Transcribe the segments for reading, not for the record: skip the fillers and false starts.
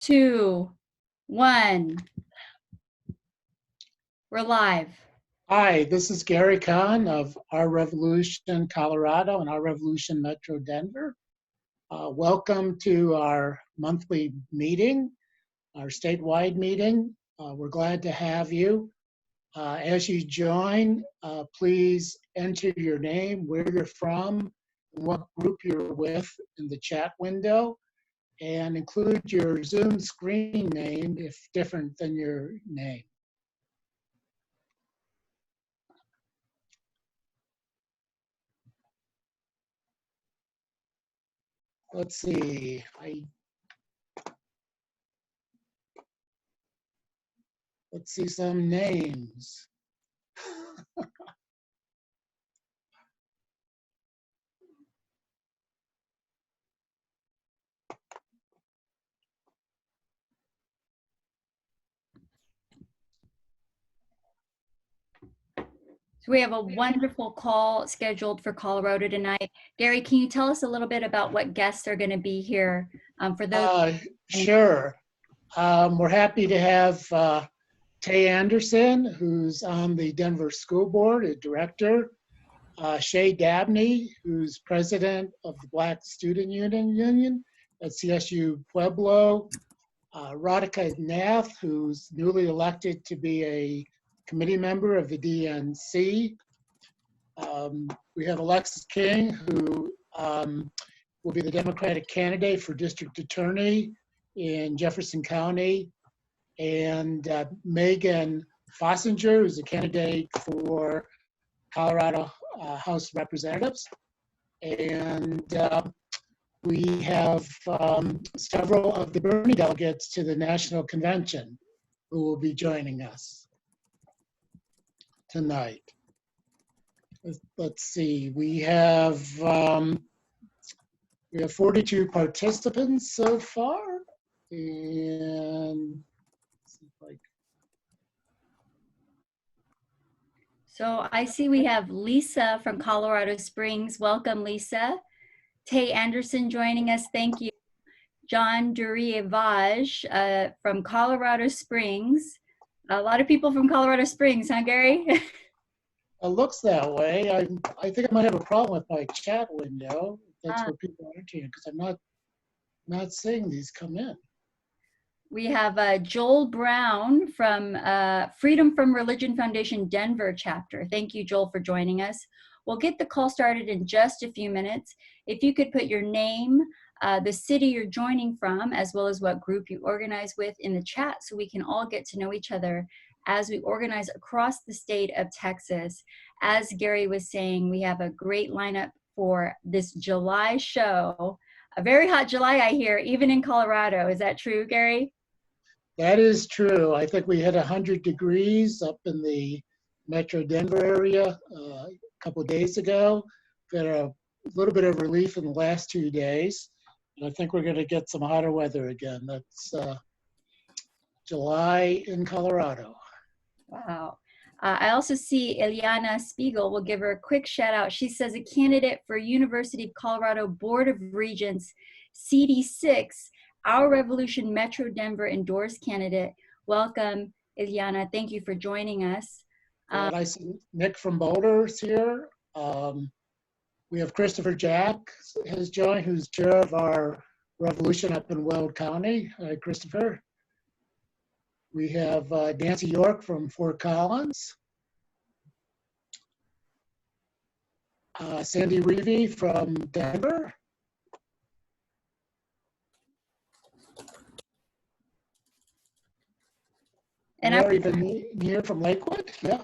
2, 1. We're live. Hi, this is Gary Kahn of Our Revolution Colorado and Our Revolution Metro Denver. Welcome to our monthly meeting, our statewide meeting. We're glad to have you. As you join, please enter your name, where you're from, and what group you're with in the chat window, and include your Zoom screen name if different than your name. Let's see, let's see some names. So we have a wonderful call scheduled for Colorado tonight. Gary, can you tell us a little bit about what guests are going to be here for those? Sure. We're happy to have Tay Anderson, who's on the Denver School Board, a director. Shay Dabney, who's president of the Black Student Union at CSU Pueblo. Radhika Nath, who's newly elected to be a committee member of the DNC. We have Alexis King, who will be the Democratic candidate for district attorney in Jefferson County, and Megan Fossinger, who's a candidate for Colorado House of Representatives. And we have several of the Bernie delegates to the National Convention who will be joining us tonight. Let's see, we have 42 participants so far, and So I see we have Lisa from Colorado Springs. Welcome, Lisa. Tay Anderson joining us. Thank you. John Durievage from Colorado Springs. A lot of people from Colorado Springs, huh, Gary? It looks that way. I think I might have a problem with my chat window. That's where people are entering, because I'm not seeing these come in. We have Joel Brown from Freedom from Religion Foundation Denver chapter. Thank you, Joel, for joining us. We'll get the call started in just a few minutes. If you could put your name, the city you're joining from, as well as what group you organize with in the chat, so we can all get to know each other as we organize across the state of Texas. As Gary was saying, we have a great lineup for this July show. A very hot July, I hear, even in Colorado. Is that true, Gary? That is true. I think we hit 100 degrees up in the Metro Denver area a couple of days ago. Got a little bit of relief in the last 2 days. And I think we're going to get some hotter weather again. That's July in Colorado. Wow. I also see Ileana Spiegel. We'll give her a quick shout out. She says a candidate for University of Colorado Board of Regents CD6, Our Revolution Metro Denver endorsed candidate. Welcome, Ileana. Thank you for joining us. And I see Nick from Boulder's here. We have Christopher Jack has joined, who's chair of our revolution up in Weld County. Hi, Christopher. We have Nancy York from Fort Collins. Sandy Reevy from Denver. And Mary Veneer from Lakewood, yeah.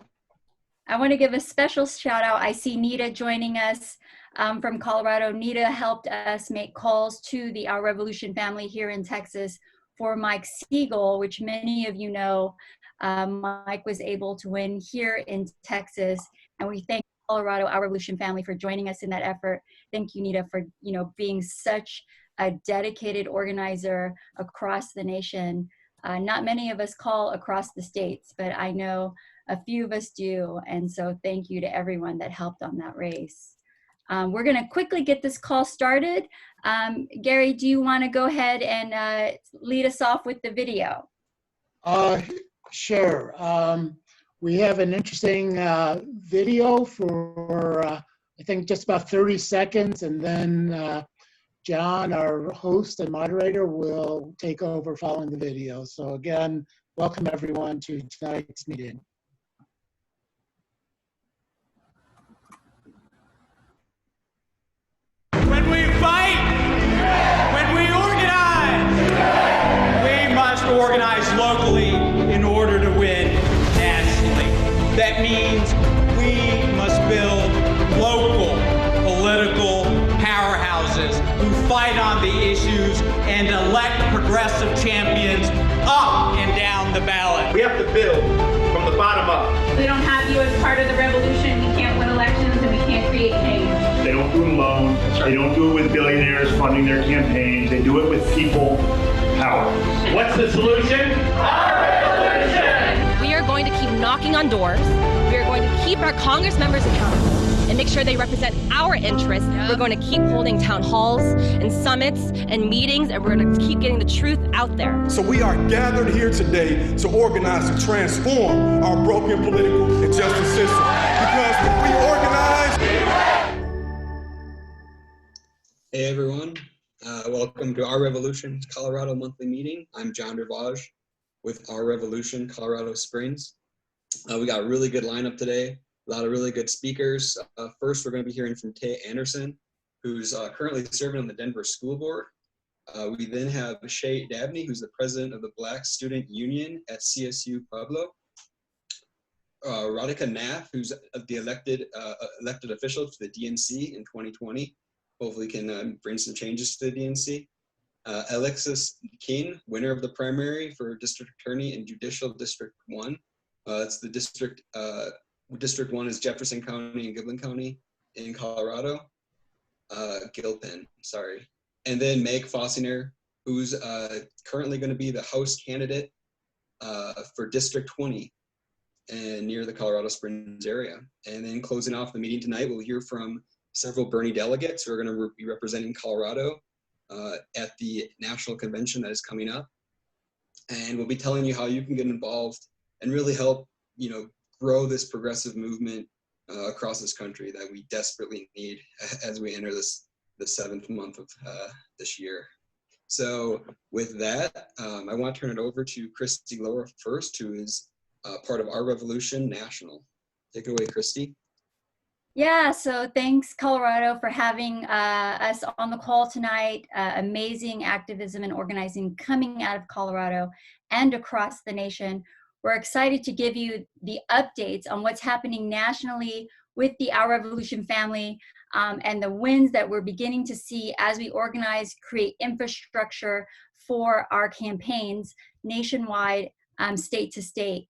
I want to give a special shout out. I see Nita joining us from Colorado. Nita helped us make calls to the Our Revolution family here in Texas for Mike Siegel, which many of you know. Mike was able to win here in Texas, and we thank Colorado Our Revolution family for joining us in that effort. Thank you, Nita, for being such a dedicated organizer across the nation. Not many of us call across the states, but I know a few of us do, and so thank you to everyone that helped on that race. We're going to quickly get this call started. Gary, do you want to go ahead and lead us off with the video? Sure. We have an interesting video for, I think, just about 30 seconds, and then John, our host and moderator, will take over following the video. So again, welcome everyone to tonight's meeting. When we fight, when we organize, we must organize locally in order to win nationally. That means we must build local political powerhouses who fight on the issues and elect progressive champions up and down the ballot. We have to build from the bottom up. We don't have you as part of the revolution. We can't win elections and we can't create change. They don't do it alone. They don't do it with billionaires funding their campaigns. They do it with people power. What's the solution? Our revolution! We are going to keep knocking on doors. We are going to keep our Congress members accountable and make sure they represent our interests. We're going to keep holding town halls and summits and meetings, and we're going to keep getting the truth out there. So we are gathered here today to organize to transform our broken political and justice system. Because when we organize... Hey everyone, welcome to Our Revolution Colorado monthly meeting. I'm John Dervage with Our Revolution Colorado Springs. We got a really good lineup today. A lot of really good speakers. First, we're going to be hearing from Tay Anderson, who's currently serving on the Denver School Board. We then have Shay Dabney, who's the president of the Black Student Union at CSU Pueblo. Radhika Nath, who's the elected official to the DNC in 2020. Hopefully can bring some changes to the DNC. Alexis, winner of the primary for District Attorney in Judicial District 1. It's the district. District 1 is Jefferson County and Gibbon County in Colorado. Gilpin, sorry. And then Meg Fossiner, who's currently going to be the House candidate for District 20 and near the Colorado Springs area. And then closing off the meeting tonight, we'll hear from several Bernie delegates who are going to be representing Colorado at the national convention that is coming up. And we'll be telling you how you can get involved and really help, grow this progressive movement across this country that we desperately need as we enter the 7th month of this year. So with that, I want to turn it over to Christy Lower first, who is part of Our Revolution National. Take it away, Christy. Yeah, so thanks, Colorado, for having us on the call tonight. Amazing activism and organizing coming out of Colorado and across the nation. We're excited to give you the updates on what's happening nationally with the Our Revolution family and the wins that we're beginning to see as we organize, create infrastructure for our campaigns nationwide, state to state.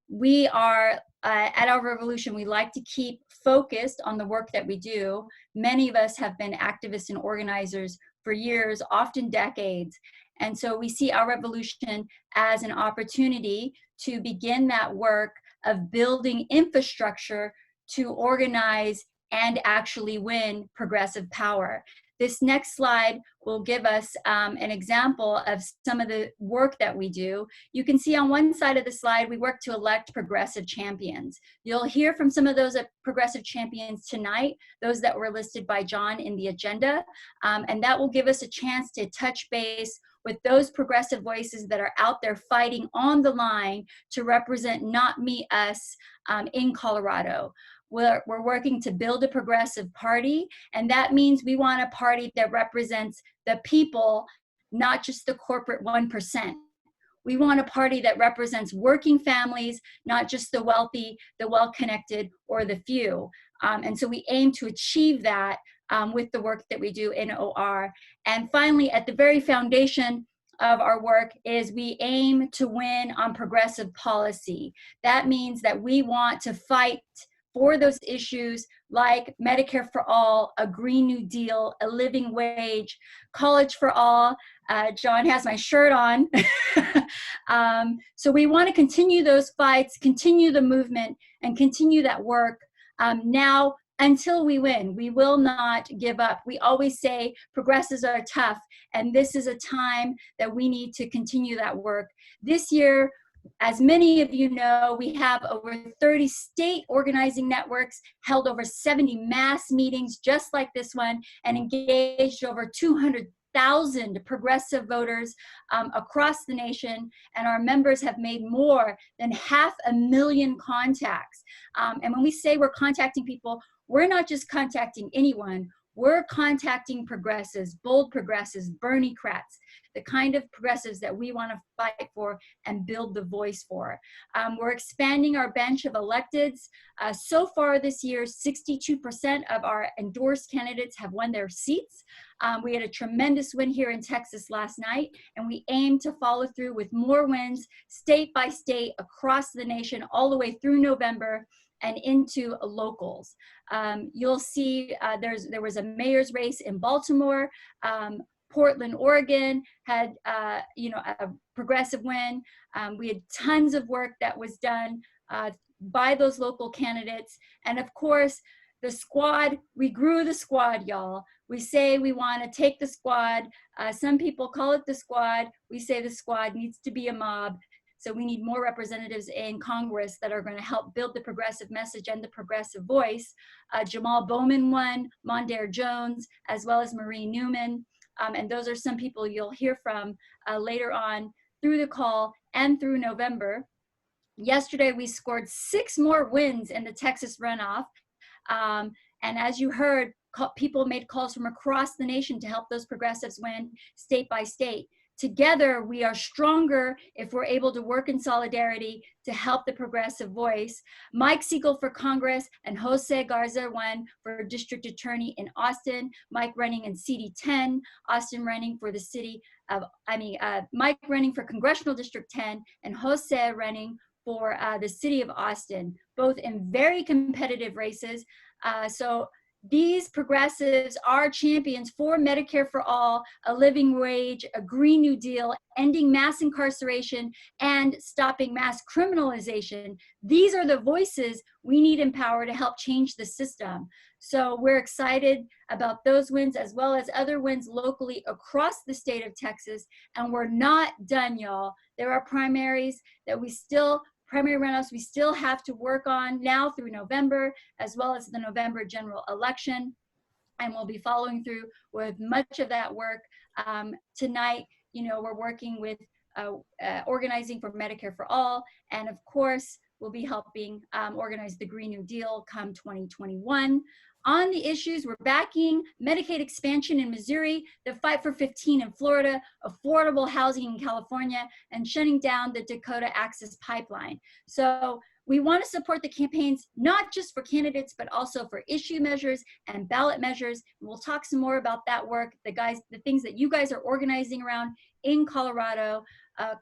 We are, at Our Revolution, we like to keep focused on the work that we do. Many of us have been activists and organizers for years, often decades. And so we see Our Revolution as an opportunity to begin that work of building infrastructure to organize and actually win progressive power. This next slide will give us an example of some of the work that we do. You can see on one side of the slide, we work to elect progressive champions. You'll hear from some of those progressive champions tonight, those that were listed by John in the agenda, and that will give us a chance to touch base with those progressive voices that are out there fighting on the line to represent not me, us in Colorado. We're working to build a progressive party, and that means we want a party that represents the people, not just the corporate 1%. We want a party that represents working families, not just the wealthy, the well-connected, or the few. And so we aim to achieve that with the work that we do in OR. And finally, at the very foundation of our work is we aim to win on progressive policy. That means that we want to fight for those issues like Medicare for all, a Green New Deal, a living wage, college for all. John has my shirt on. So we want to continue those fights, continue the movement, and continue that work now until we win. We will not give up. We always say progressives are tough, and this is a time that we need to continue that work. This year, as many of you know, we have over 30 state organizing networks, held over 70 mass meetings just like this one, and engaged over 200,000 progressive voters across the nation, and our members have made more than 500,000 contacts. And when we say we're contacting people, we're not just contacting anyone, we're contacting progressives, bold progressives, Bernie-crats, the kind of progressives that we want to fight for and build the voice for. We're expanding our bench of electeds. So far this year, 62% of our endorsed candidates have won their seats. We had a tremendous win here in Texas last night, and we aim to follow through with more wins state by state across the nation all the way through November and into locals. You'll see there was a mayor's race in Baltimore. Portland, Oregon had a progressive win. We had tons of work that was done by those local candidates. And of course, the squad, we grew the squad, y'all. We say we want to take the squad. Some people call it the squad. We say the squad needs to be a mob. So we need more representatives in Congress that are going to help build the progressive message and the progressive voice. Jamal Bowman won, Mondaire Jones, as well as Marie Newman. And those are some people you'll hear from later on through the call and through November. Yesterday, we scored 6 more wins in the Texas runoff. And as you heard, people made calls from across the nation to help those progressives win state by state. Together, we are stronger if we're able to work in solidarity to help the progressive voice. Mike Siegel for Congress and Jose Garza won for District Attorney in Austin. Mike running in CD10, Austin running for the city of, Mike running for Congressional District 10, and Jose running for the city of Austin, both in very competitive races. So these progressives are champions for Medicare for all, a living wage, a Green New Deal, ending mass incarceration, and stopping mass criminalization. These are the voices we need in power to help change the system. So we're excited about those wins as well as other wins locally across the state of Texas. And we're not done, y'all. There are primaries that primary runoffs we still have to work on now through November, as well as the November general election. And we'll be following through with much of that work. Tonight, we're working with organizing for Medicare for All. And of course, we'll be helping organize the Green New Deal come 2021. On the issues, we're backing Medicaid expansion in Missouri, the fight for 15 in Florida, affordable housing in California, and shutting down the Dakota Access Pipeline. So we want to support the campaigns, not just for candidates, but also for issue measures and ballot measures. And we'll talk some more about that work, the things that you guys are organizing around in Colorado.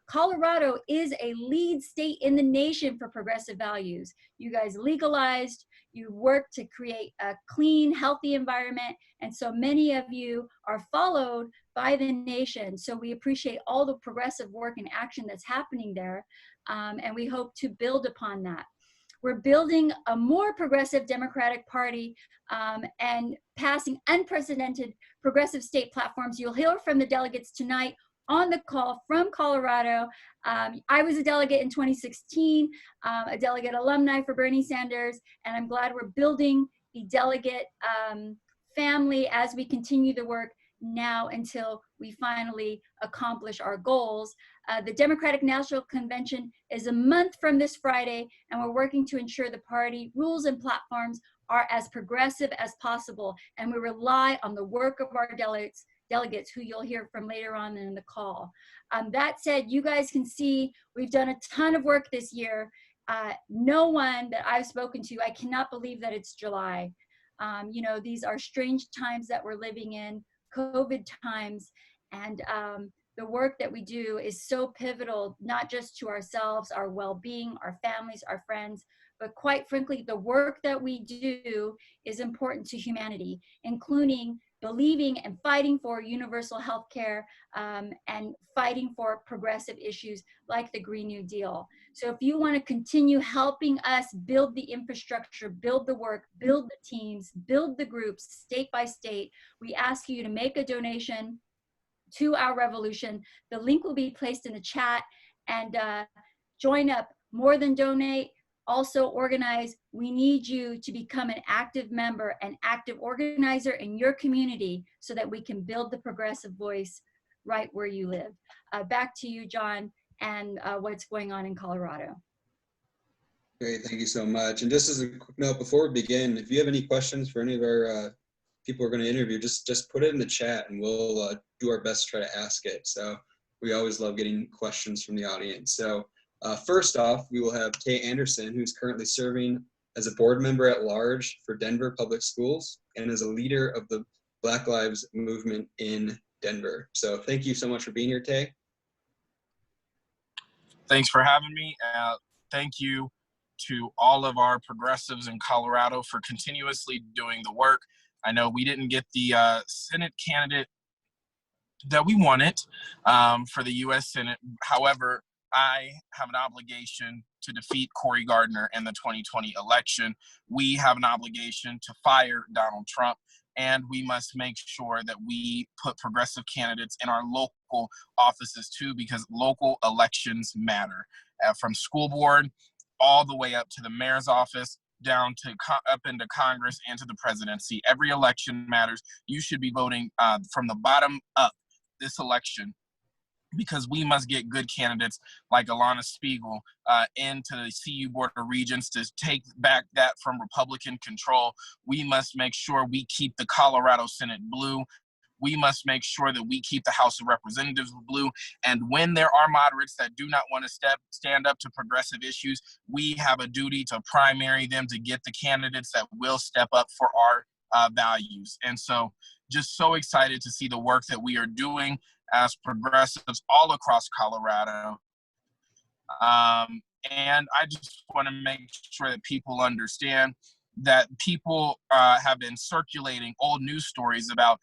Colorado is a lead state in the nation for progressive values. You guys legalized, you work to create a clean, healthy environment, and so many of you are followed by the nation. So we appreciate all the progressive work and action that's happening there, and we hope to build upon that. We're building a more progressive Democratic Party and passing unprecedented progressive state platforms. You'll hear from the delegates tonight on the call from Colorado. I was a delegate in 2016, a delegate alumni for Bernie Sanders, and I'm glad we're building the delegate family as we continue the work now until we finally accomplish our goals. The Democratic National Convention is a month from this Friday, and we're working to ensure the party rules and platforms are as progressive as possible, and we rely on the work of our delegates who you'll hear from later on in the call. That said, you guys can see we've done a ton of work this year. No one that I've spoken to, I cannot believe that it's July. These are strange times that we're living in, COVID times, and the work that we do is so pivotal, not just to ourselves, our well-being, our families, our friends, but quite frankly, the work that we do is important to humanity, including believing and fighting for universal health care and fighting for progressive issues like the Green New Deal. So if you want to continue helping us build the infrastructure, build the work, build the teams, build the groups state by state, we ask you to make a donation to our revolution. The link will be placed in the chat, and join up. More than donate, also organize. We need you to become an active member, an active organizer in your community so that we can build the progressive voice right where you live. Back to you, John, and what's going on in Colorado. Great, thank you so much. And just as a quick note, before we begin, if you have any questions for any of our people we're going to interview, just put it in the chat and we'll do our best to try to ask it. So we always love getting questions from the audience. So first off, we will have Tay Anderson, who's currently serving as a board member at large for Denver Public Schools and as a leader of the Black Lives Movement in Denver. So thank you so much for being here, Tay. Thanks for having me. Thank you to all of our progressives in Colorado for continuously doing the work. I know we didn't get the Senate candidate that we wanted for the U.S. Senate. However, I have an obligation to defeat Cory Gardner in the 2020 election. We have an obligation to fire Donald Trump, and we must make sure that we put progressive candidates in our local offices too, because local elections matter. From school board all the way up to the mayor's office, down to up into Congress and to the presidency. Every election matters. You should be voting from the bottom up this election, because we must get good candidates like Alana Spiegel into the CU Board of Regents to take back that from Republican control. We must make sure we keep the Colorado Senate blue. We must make sure that we keep the House of Representatives blue. And when there are moderates that do not want to stand up to progressive issues, we have a duty to primary them to get the candidates that will step up for our values. And so just so excited to see the work that we are doing as progressives all across Colorado. And I just want to make sure that people understand that people have been circulating old news stories about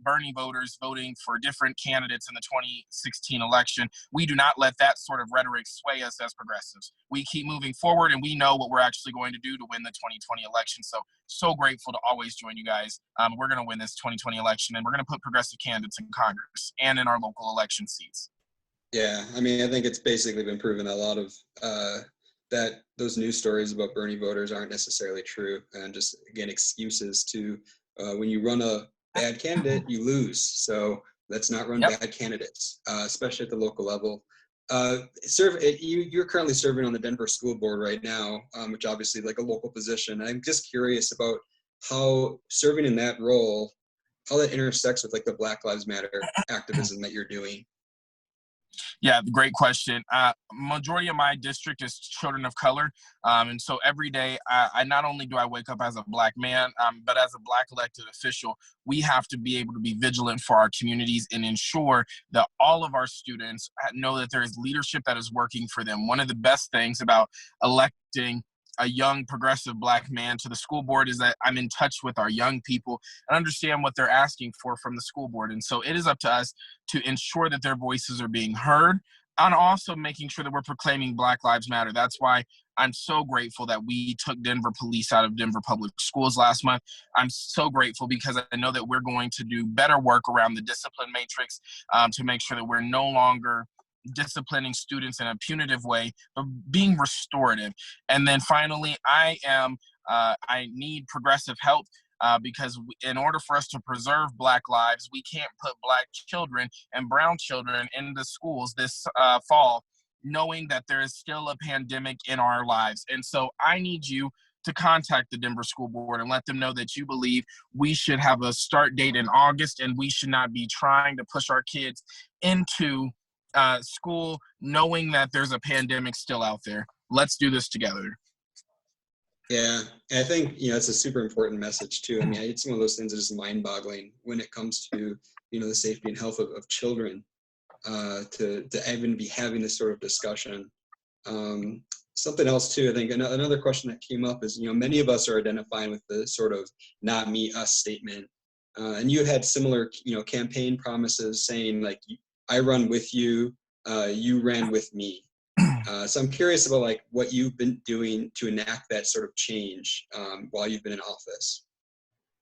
Bernie voters voting for different candidates in the 2016 election. We do not let that sort of rhetoric sway us as progressives. We keep moving forward, and we know what we're actually going to do to win the 2020 election. So grateful to always join you guys. We're going to win this 2020 election, and we're going to put progressive candidates in Congress and in our local election seats. Yeah, I mean, I think it's basically been proven that a lot of that those news stories about Bernie voters aren't necessarily true, and just, again, excuses to when you run a bad candidate, you lose. So let's not run bad candidates, especially at the local level. You're currently serving on the Denver School Board right now, which obviously like a local position. I'm just curious about how serving in that role, how that intersects with like the Black Lives Matter activism that you're doing. Yeah, great question. Majority of my district is children of color. And so every day, I not only do I wake up as a Black man, but as a Black elected official, we have to be able to be vigilant for our communities and ensure that all of our students know that there is leadership that is working for them. One of the best things about electing a young progressive Black man to the school board is that I'm in touch with our young people and understand what they're asking for from the school board. And so it is up to us to ensure that their voices are being heard, and also making sure that we're proclaiming Black Lives Matter. That's why I'm so grateful that we took Denver police out of Denver public schools last month. I'm so grateful because I know that we're going to do better work around the discipline matrix to make sure that we're no longer disciplining students in a punitive way, but being restorative. And then finally, I need progressive help because in order for us to preserve Black lives, we can't put Black children and brown children in the schools this fall, knowing that there is still a pandemic in our lives. And so I need you to contact the Denver School Board and let them know that you believe we should have a start date in August, and we should not be trying to push our kids into school knowing that there's a pandemic still out there. Let's do this together. Yeah, and I think, it's a super important message too. I mean, it's one of those things that is mind-boggling when it comes to, the safety and health of children, to even be having this sort of discussion. Something else too, I think another question that came up is, many of us are identifying with the sort of not me, us statement and you had similar, campaign promises saying like, I run with you, you ran with me. So I'm curious about like what you've been doing to enact that sort of change while you've been in office.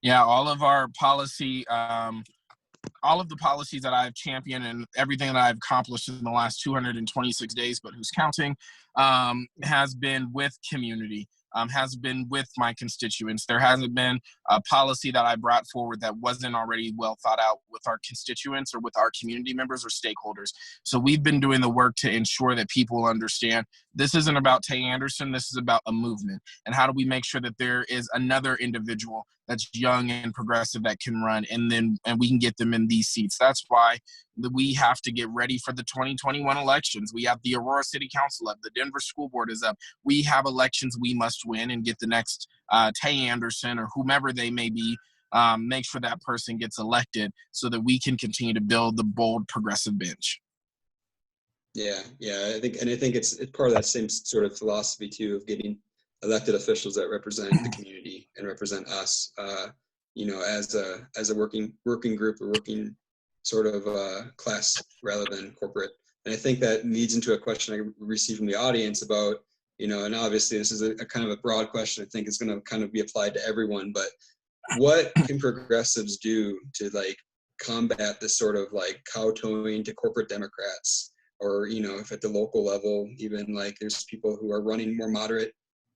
Yeah, all of our policy, all of the policies that I've championed and everything that I've accomplished in the last 226 days, but who's counting, has been with community, has been with my constituents. There hasn't been a policy that I brought forward that wasn't already well thought out with our constituents or with our community members or stakeholders. So we've been doing the work to ensure that people understand this isn't about Tay Anderson, this is about a movement. And how do we make sure that there is another individual that's young and progressive that can run, and we can get them in these seats. That's why we have to get ready for the 2021 elections. We have the Aurora City Council up, the Denver School Board is up. We have elections we must win and get the next Tay Anderson or whomever they may be, make sure that person gets elected so that we can continue to build the bold progressive bench. Yeah, I think it's part of that same sort of philosophy too, of getting elected officials that represent the community and represent us, as a working group or working sort of class rather than corporate. And I think that leads into a question I received from the audience about, and obviously this is a kind of a broad question. I think it's going to kind of be applied to everyone, but what can progressives do to like combat this sort of like kowtowing to corporate Democrats? Or, if at the local level, even like there's people who are running more moderate,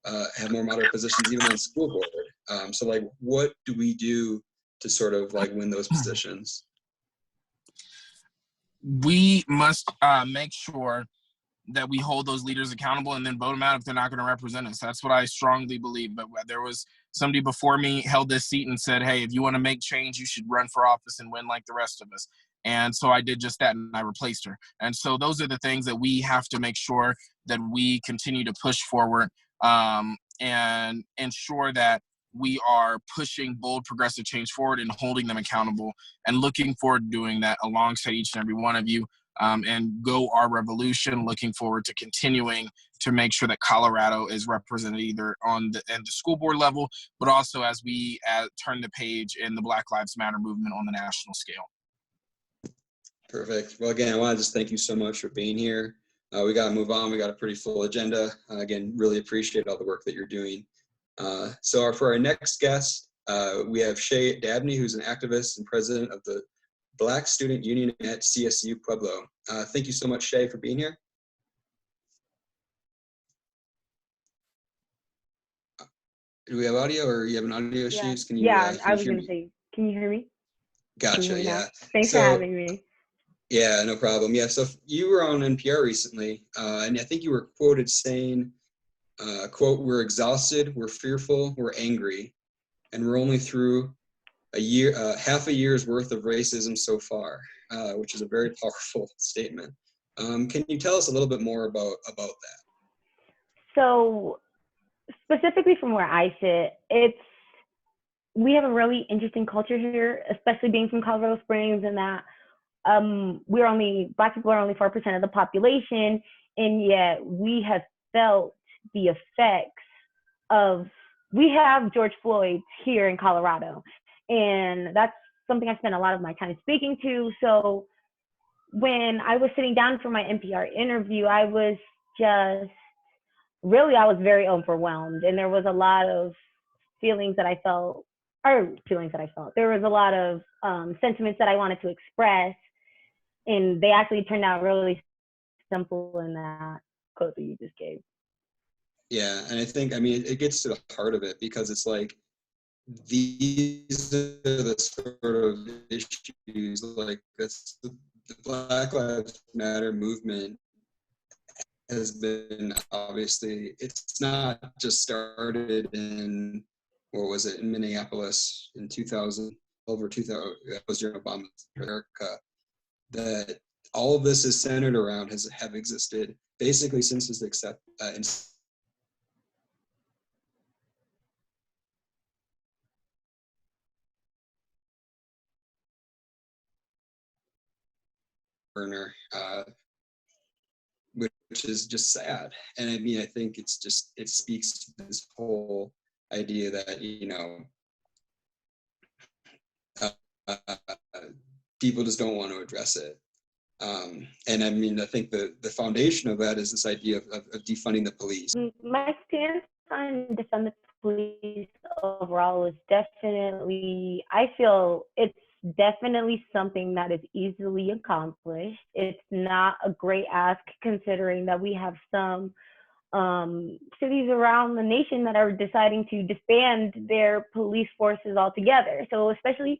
have more moderate positions, even on school board. So like, what do we do to sort of like win those positions? We must make sure that we hold those leaders accountable and then vote them out if they're not going to represent us. That's what I strongly believe. But there was somebody before me held this seat and said, hey, if you want to make change, you should run for office and win like the rest of us. And so I did just that, and I replaced her. And so those are the things that we have to make sure that we continue to push forward, and ensure that we are pushing bold progressive change forward and holding them accountable, and looking forward to doing that alongside each and every one of you. And go our revolution, looking forward to continuing to make sure that Colorado is represented either on the school board level, but also as we turn the page in the Black Lives Matter movement on the national scale. Perfect. Well, again, I want to just thank you so much for being here. We got to move on. We got a pretty full agenda. Again, really appreciate all the work that you're doing. So for our next guest, we have Shay Dabney, who's an activist and president of the Black Student Union at CSU Pueblo. Thank you so much, Shay, for being here. Do we have audio, or you have an audio issues? Can you? I was going to say, can you hear me? Gotcha. Yeah. Thanks for having me. Yeah, no problem. Yeah, so you were on NPR recently, and I think you were quoted saying, quote, "We're exhausted, we're fearful, we're angry, and we're only through half a year's worth of racism so far," which is a very powerful statement. Can you tell us a little bit more about that? So specifically from where I sit, we have a really interesting culture here, especially being from Colorado Springs, and that Black people are only 4% of the population, and yet we have felt the effects we have George Floyd here in Colorado. And that's something I spent a lot of my time speaking to. So when I was sitting down for my NPR interview, I was very overwhelmed. And there was a lot of feelings that I felt. There was a lot of sentiments that I wanted to express. And they actually turned out really simple in that quote that you just gave. Yeah, and I think, it gets to the heart of it, because it's like, these are the sort of issues, like the Black Lives Matter movement has been, obviously, it's not just started in, in Minneapolis in 2000, over 2000, that was during Obama's America, that all of this is centered around, have existed basically since its burner, which is just sad. And I think it speaks to this whole idea that, people just don't want to address it. And I mean, I think the foundation of that is this idea of defunding the police. My stance on defund the police overall is definitely, I feel it's definitely something that is easily accomplished. It's not a great ask considering that we have some cities around the nation that are deciding to disband their police forces altogether. So especially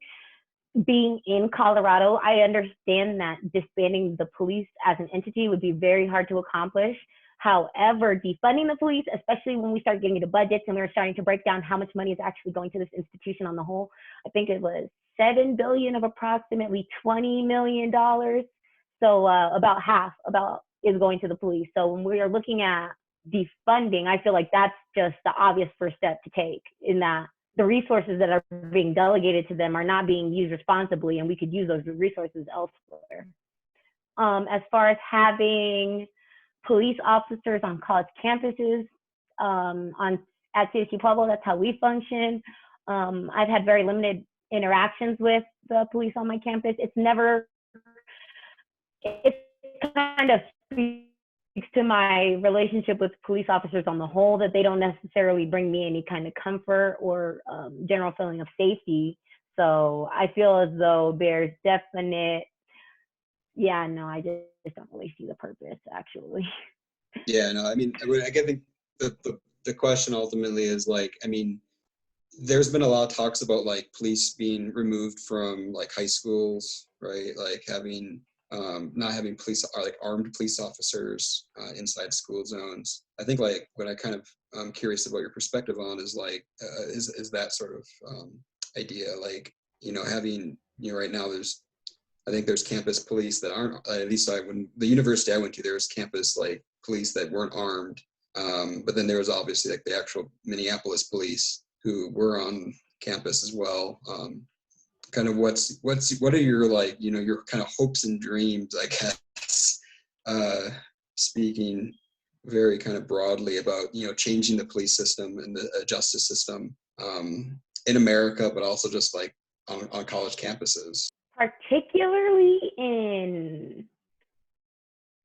being in Colorado, I understand that disbanding the police as an entity would be very hard to accomplish. However, defunding the police, especially when we start getting into budgets and we're starting to break down how much money is actually going to this institution on the whole, I think it was $7 billion of approximately $20 million. So about half is going to the police. So when we are looking at defunding, I feel like that's just the obvious first step to take, in that the resources that are being delegated to them are not being used responsibly, and we could use those resources elsewhere. As far as having police officers on college campuses, at CSU Pueblo, that's how we function. I've had very limited interactions with the police on my campus. It kind of speaks to my relationship with police officers on the whole, that they don't necessarily bring me any kind of comfort or general feeling of safety. So I feel as though there's definite, I just don't really see the purpose, actually. Yeah, no, I mean, I think the question ultimately is like, I mean, there's been a lot of talks about like police being removed from like high schools, right? Like having not having police or like armed police officers inside school zones. I think like what I kind of I'm curious about your perspective on is like is that sort of idea, like, you know, having, you know, right now I think there's campus police that aren't, at least when the university I went to, there was campus like police that weren't armed, but then there was obviously like the actual Minneapolis police who were on campus as well. Kind of what are your, like, you know, your kind of hopes and dreams, I guess, speaking very kind of broadly about, you know, changing the police system and the justice system in America, but also just like on college campuses. Particularly in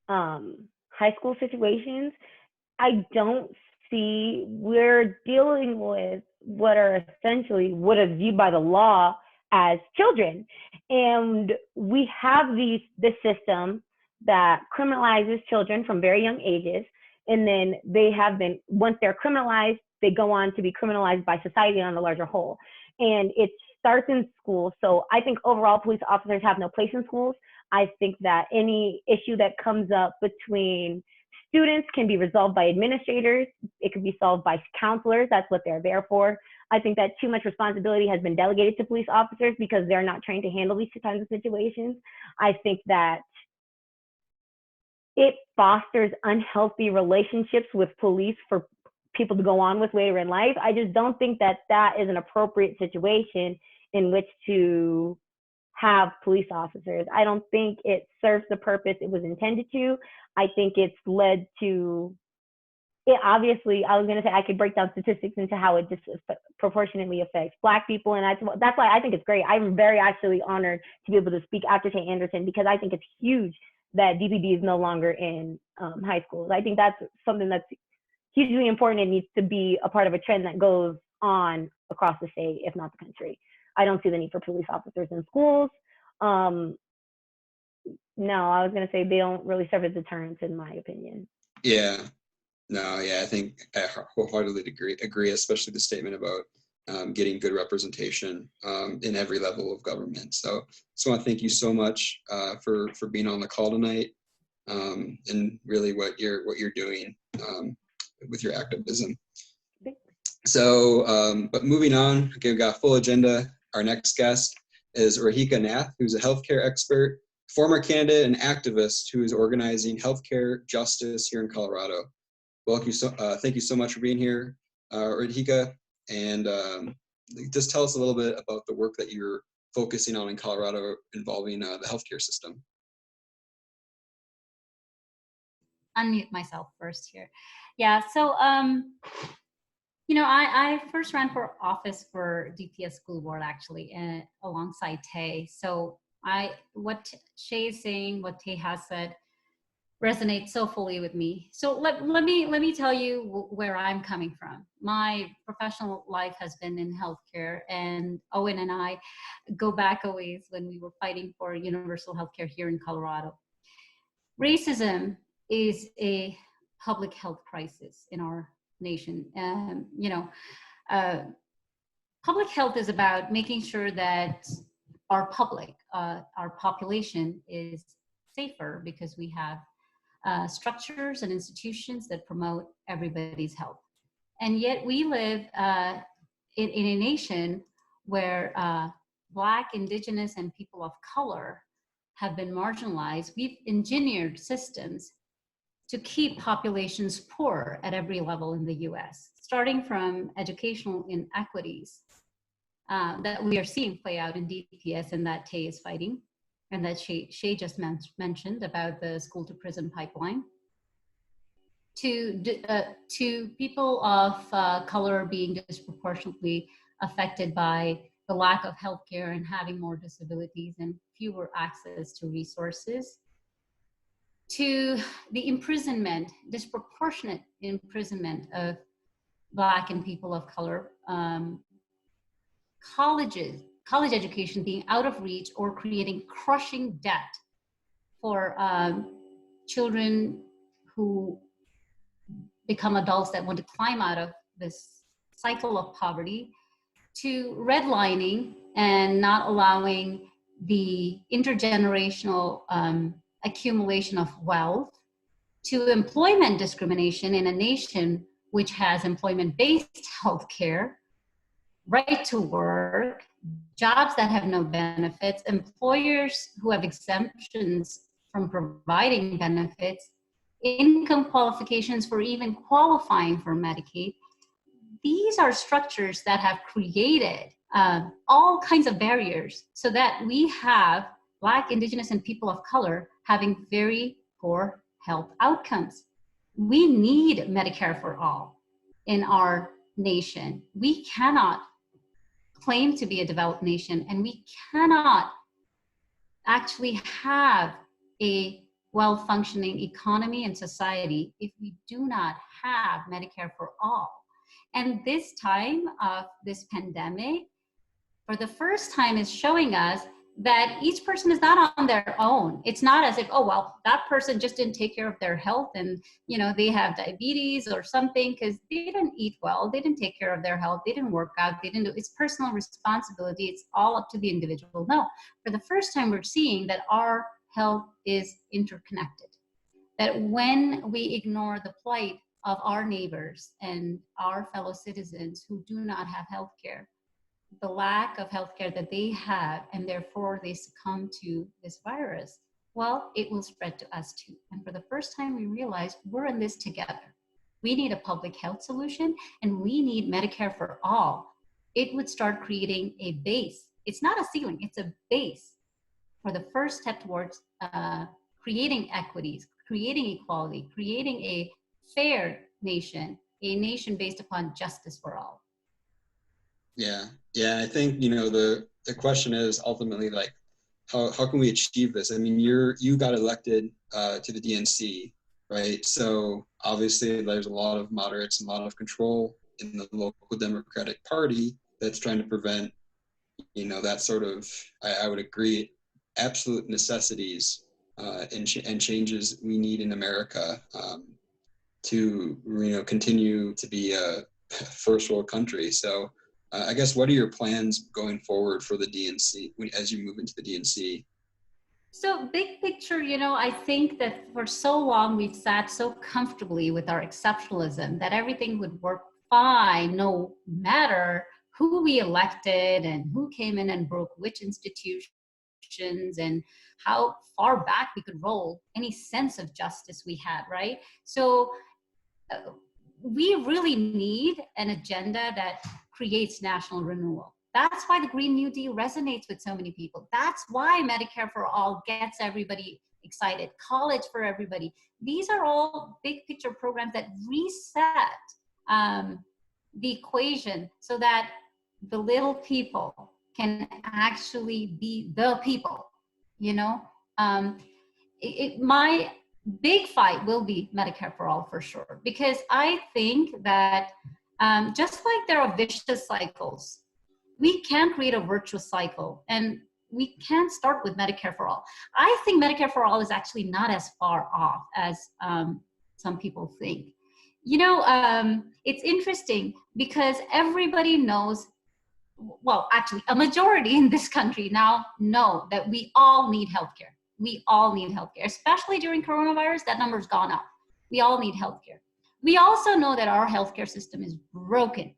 high school situations, I don't see, we're dealing with what are essentially what is viewed by the law as children. And we have this system that criminalizes children from very young ages. And then they have been, once they're criminalized, they go on to be criminalized by society on the larger whole. And it starts in school. So I think overall police officers have no place in schools. I think that any issue that comes up between students can be resolved by administrators. It can be solved by counselors. That's what they're there for. I think that too much responsibility has been delegated to police officers because they're not trained to handle these kinds of situations. I think that it fosters unhealthy relationships with police for people to go on with later in life. I just don't think that that is an appropriate situation in which to have police officers. I don't think it serves the purpose it was intended to. I think it's led to, it obviously, I was going to say I could break down statistics into how it disproportionately affects Black people. And that's why I think it's great. I'm very actually honored to be able to speak after Tay Anderson, because I think it's huge that DPD is no longer in high schools. I think that's something that's hugely important. It needs to be a part of a trend that goes on across the state, if not the country. I don't see the need for police officers in schools. No, I was going to say they don't really serve as deterrents, in my opinion. Yeah, no, yeah, I think I wholeheartedly agree, especially the statement about getting good representation in every level of government. So I want to thank you so much for being on the call tonight, and really what you're doing with your activism. So, but moving on, okay, we've got a full agenda. Our next guest is Radhika Nath, who's a healthcare expert, former candidate and activist who is organizing healthcare justice here in Colorado. Thank you so much for being here, Radhika, and just tell us a little bit about the work that you're focusing on in Colorado involving the healthcare system. Unmute myself first here. Yeah, so You know, I first ran for office for DPS school board actually, alongside Tay. So what Shay is saying, what Tay has said, resonates so fully with me. So let me tell you where I'm coming from. My professional life has been in healthcare, and Owen and I go back a ways when we were fighting for universal healthcare here in Colorado. Racism is a public health crisis in our nation. Public health is about making sure that our population is safer because we have structures and institutions that promote everybody's health. And yet we live in a nation where Black, Indigenous, and people of color have been marginalized. We've engineered systems to keep populations poor at every level in the US, starting from educational inequities that we are seeing play out in DPS and that Tay is fighting, and that Shay just mentioned about the school to prison pipeline, to people of color being disproportionately affected by the lack of healthcare and having more disabilities and fewer access to resources, to the imprisonment, disproportionate imprisonment of Black and people of color, college education being out of reach or creating crushing debt for children who become adults that want to climb out of this cycle of poverty, to redlining and not allowing the intergenerational accumulation of wealth, to employment discrimination in a nation which has employment-based healthcare, right to work, jobs that have no benefits, employers who have exemptions from providing benefits, income qualifications for even qualifying for Medicaid. These are structures that have created all kinds of barriers so that we have Black, Indigenous, and people of color having very poor health outcomes. We need Medicare for all in our nation. We cannot claim to be a developed nation, and we cannot actually have a well-functioning economy and society if we do not have Medicare for all. And this time of this pandemic, for the first time, is showing us that each person is not on their own. It's not as if, oh, well, that person just didn't take care of their health and, they have diabetes or something because they didn't eat well, they didn't take care of their health, they didn't work out, they didn't do, it's personal responsibility, it's all up to the individual. No, for the first time, we're seeing that our health is interconnected. That when we ignore the plight of our neighbors and our fellow citizens who do not have health care, the lack of healthcare that they have, and therefore they succumb to this virus, well, it will spread to us too. And for the first time, we realize we're in this together. We need a public health solution, and we need Medicare for all. It would start creating a base. It's not a ceiling, it's a base for the first step towards creating equities, creating equality, creating a fair nation, a nation based upon justice for all. Yeah, I think, the question is ultimately like, how can we achieve this? I mean, you got elected to the DNC, right? So obviously there's a lot of moderates and a lot of control in the local Democratic Party that's trying to prevent, that sort of, I would agree, absolute necessities and changes we need in America to, continue to be a first world country. So I guess, what are your plans going forward for the DNC as you move into the DNC? So big picture, I think that for so long we've sat so comfortably with our exceptionalism that everything would work fine no matter who we elected and who came in and broke which institutions and how far back we could roll any sense of justice we had, right? So we really need an agenda that creates national renewal. That's why the Green New Deal resonates with so many people. That's why Medicare for all gets everybody excited. College for everybody. These are all big picture programs that reset the equation so that the little people can actually be the people, you know? My big fight will be Medicare for all, for sure, because I think that just like there are vicious cycles, we can create a virtuous cycle, and we can start with Medicare for all. I think Medicare for all is actually not as far off as some people think. You know, it's interesting because everybody knows, well, actually a majority in this country now know that we all need healthcare. We all need healthcare, especially during coronavirus. That number's gone up. We all need healthcare. We also know that our healthcare system is broken.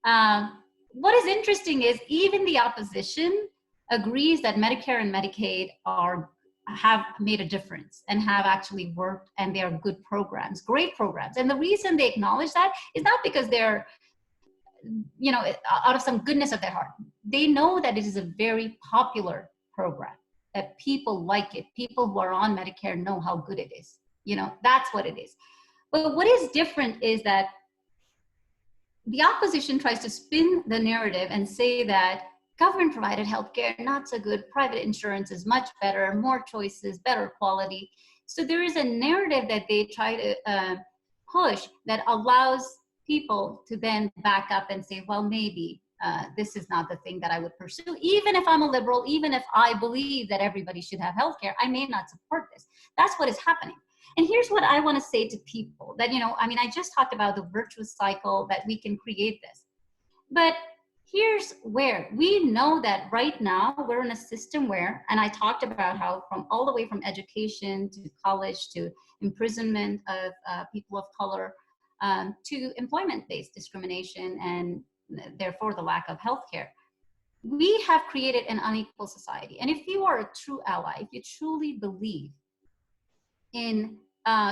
What is interesting is even the opposition agrees that Medicare and Medicaid have made a difference and have actually worked, and they are good programs, great programs. And the reason they acknowledge that is not because they're, you know, out of some goodness of their heart. They know that it is a very popular program, that people like it. People who are on Medicare know how good it is. You know, that's what it is. But what is different is that the opposition tries to spin the narrative and say that government provided healthcare, not so good, private insurance is much better, more choices, better quality. So there is a narrative that they try to push that allows people to then back up and say, well, maybe this is not the thing that I would pursue. Even if I'm a liberal, even if I believe that everybody should have healthcare, I may not support this. That's what is happening. And here's what I want to say to people that, you know, I mean, I just talked about the virtuous cycle that we can create this. But here's where we know that right now we're in a system where, and I talked about how from all the way from education to college to imprisonment of people of color to employment-based discrimination and therefore the lack of healthcare. We have created an unequal society. And if you are a true ally, if you truly believe in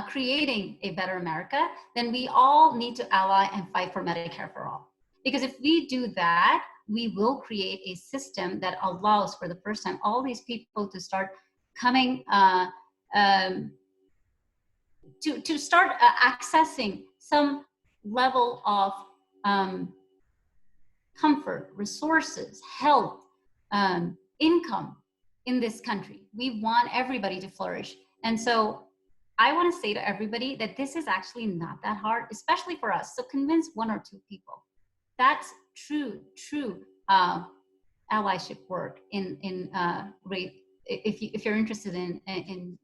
creating a better America, then we all need to ally and fight for Medicare for all. Because if we do that, we will create a system that allows for the first time all these people to start coming, to start accessing some level of comfort, resources, health, income in this country. We want everybody to flourish. And so I want to say to everybody that this is actually not that hard, especially for us. So convince one or two people. That's true allyship work if you're interested in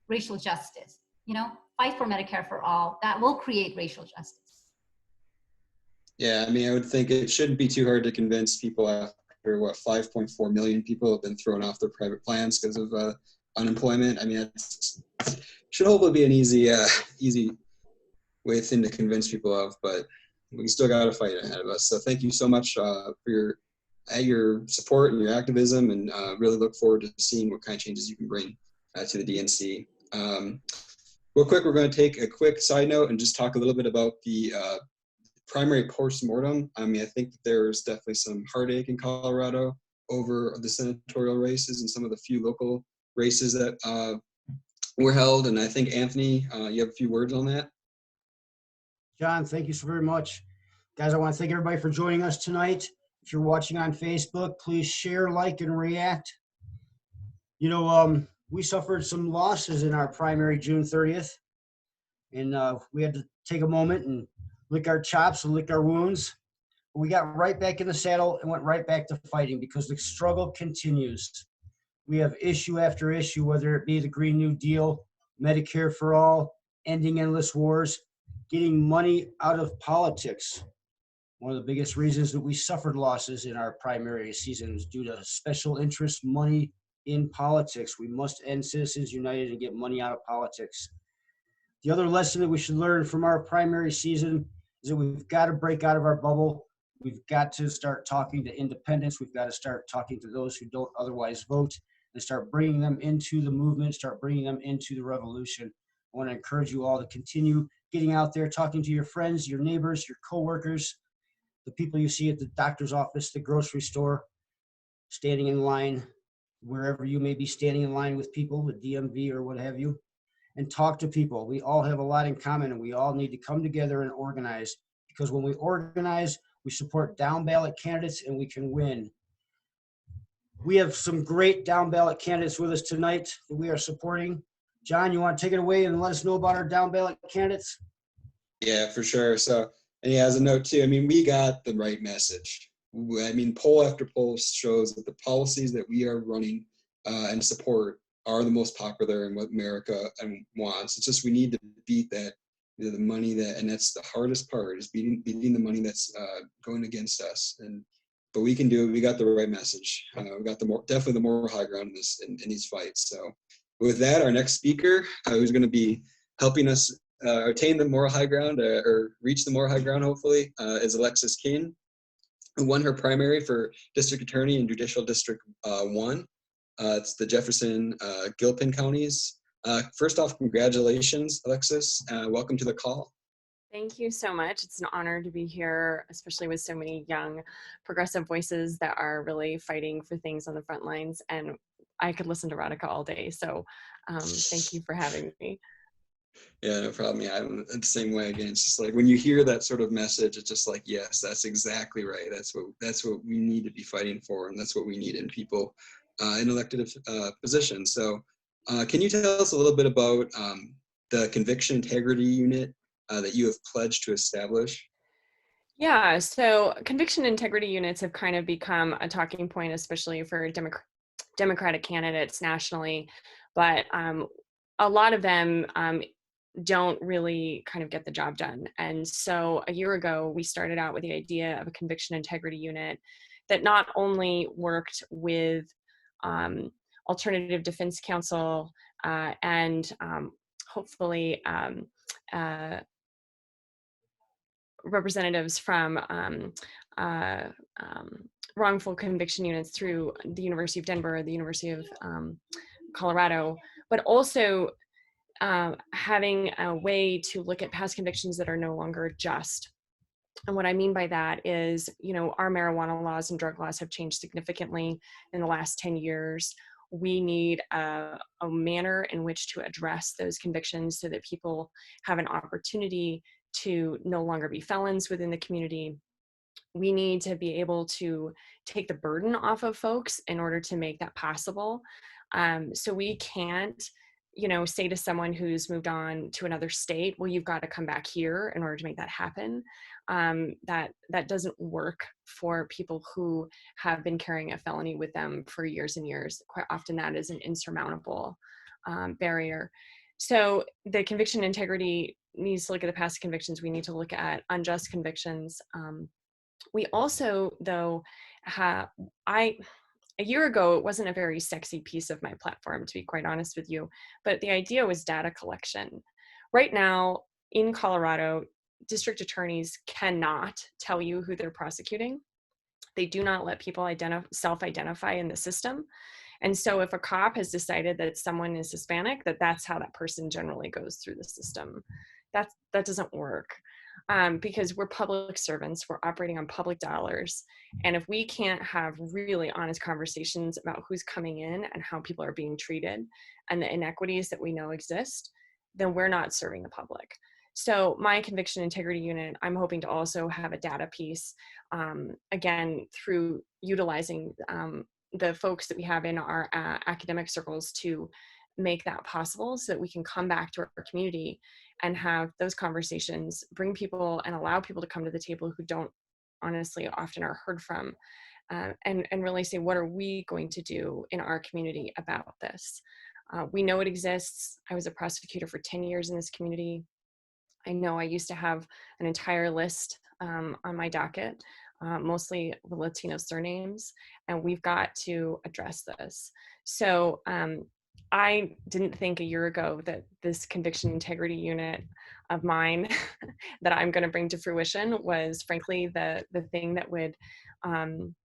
racial justice. You know, fight for Medicare for all. That will create racial justice. Yeah, I mean, I would think it shouldn't be too hard to convince people after, 5.4 million people have been thrown off their private plans because of unemployment. I mean, it should hopefully be an easy thing to convince people of, but we still got a fight ahead of us. So thank you so much for your support and your activism, and really look forward to seeing what kind of changes you can bring to the DNC. Real quick, we're going to take a quick side note and just talk a little bit about the primary postmortem. I mean, I think that there's definitely some heartache in Colorado over the senatorial races and some of the few local races that were held. And I think, Anthony, you have a few words on that. John, thank you so very much. Guys, I want to thank everybody for joining us tonight. If you're watching on Facebook, please share, like, and react. You know, we suffered some losses in our primary June 30th, and we had to take a moment and lick our chops and lick our wounds. We got right back in the saddle and went right back to fighting because the struggle continues. We have issue after issue, whether it be the Green New Deal, Medicare for all, ending endless wars, getting money out of politics. One of the biggest reasons that we suffered losses in our primary season was due to special interest money in politics. We must end Citizens United and get money out of politics. The other lesson that we should learn from our primary season is that we've got to break out of our bubble. We've got to start talking to independents. We've got to start talking to those who don't otherwise vote and start bringing them into the movement, start bringing them into the revolution. I want to encourage you all to continue getting out there, talking to your friends, your neighbors, your coworkers, the people you see at the doctor's office, the grocery store, standing in line, wherever you may be standing in line with people, the DMV or what have you, and talk to people. We all have a lot in common, and we all need to come together and organize because when we organize, we support down ballot candidates and we can win. We have some great down ballot candidates with us tonight that we are supporting. John, you want to take it away and let us know about our down ballot candidates? Yeah, for sure. So, and yeah, as a note too, I mean, we got the right message. I mean, poll after poll shows that the policies that we are running and support are the most popular and what America wants. It's just we need to beat that, the money that, and that's the hardest part, is beating the money that's going against us. But we can do it. We got the right message. We got definitely the moral high ground in these fights. So, with that, our next speaker, who's going to be helping us attain the moral high ground or reach the moral high ground, hopefully, is Alexis King, who won her primary for District Attorney in Judicial District 1. It's the Jefferson Gilpin counties. First off, congratulations, Alexis. Welcome to the call. Thank you so much. It's an honor to be here, especially with so many young progressive voices that are really fighting for things on the front lines. And I could listen to Radhika all day. So thank you for having me. Yeah, no problem. Yeah, I'm the same way. Again, it's just like when you hear that sort of message, it's just like, yes, that's exactly right. That's what we need to be fighting for, and that's what we need in people in elected positions. So, can you tell us a little bit about the Conviction Integrity Unit that you have pledged to establish? Yeah, so conviction integrity units have kind of become a talking point, especially for Democratic candidates nationally, but a lot of them don't really kind of get the job done. And so a year ago, we started out with the idea of a conviction integrity unit that not only worked with alternative defense counsel and hopefully representatives from wrongful conviction units through the University of Denver, the University of Colorado, but also having a way to look at past convictions that are no longer just. And what I mean by that is, you know, our marijuana laws and drug laws have changed significantly in the last 10 years. We need a manner in which to address those convictions so that people have an opportunity to no longer be felons within the community. We need to be able to take the burden off of folks in order to make that possible. So we can't, you know, say to someone who's moved on to another state, well, you've got to come back here in order to make that happen. That doesn't work for people who have been carrying a felony with them for years and years. Quite often that is an insurmountable barrier. So the conviction integrity needs to look at the past convictions. We need to look at unjust convictions. We also, though, a year ago, it wasn't a very sexy piece of my platform, to be quite honest with you, but the idea was data collection. Right now in Colorado, district attorneys cannot tell you who they're prosecuting. They do not let people self-identify in the system. And so if a cop has decided that someone is Hispanic, that's how that person generally goes through the system. That doesn't work because we're public servants, we're operating on public dollars. And if we can't have really honest conversations about who's coming in and how people are being treated and the inequities that we know exist, then we're not serving the public. So my conviction integrity unit, I'm hoping to also have a data piece, again, through utilizing the folks that we have in our academic circles to make that possible so that we can come back to our community and have those conversations, bring people and allow people to come to the table who don't honestly often are heard from, and really say, what are we going to do in our community about this? We know it exists. I was a prosecutor for 10 years in this community. I know I used to have an entire list on my docket, mostly with Latino surnames, and we've got to address this. So I didn't think a year ago that this conviction integrity unit of mine that I'm going to bring to fruition was frankly the thing that would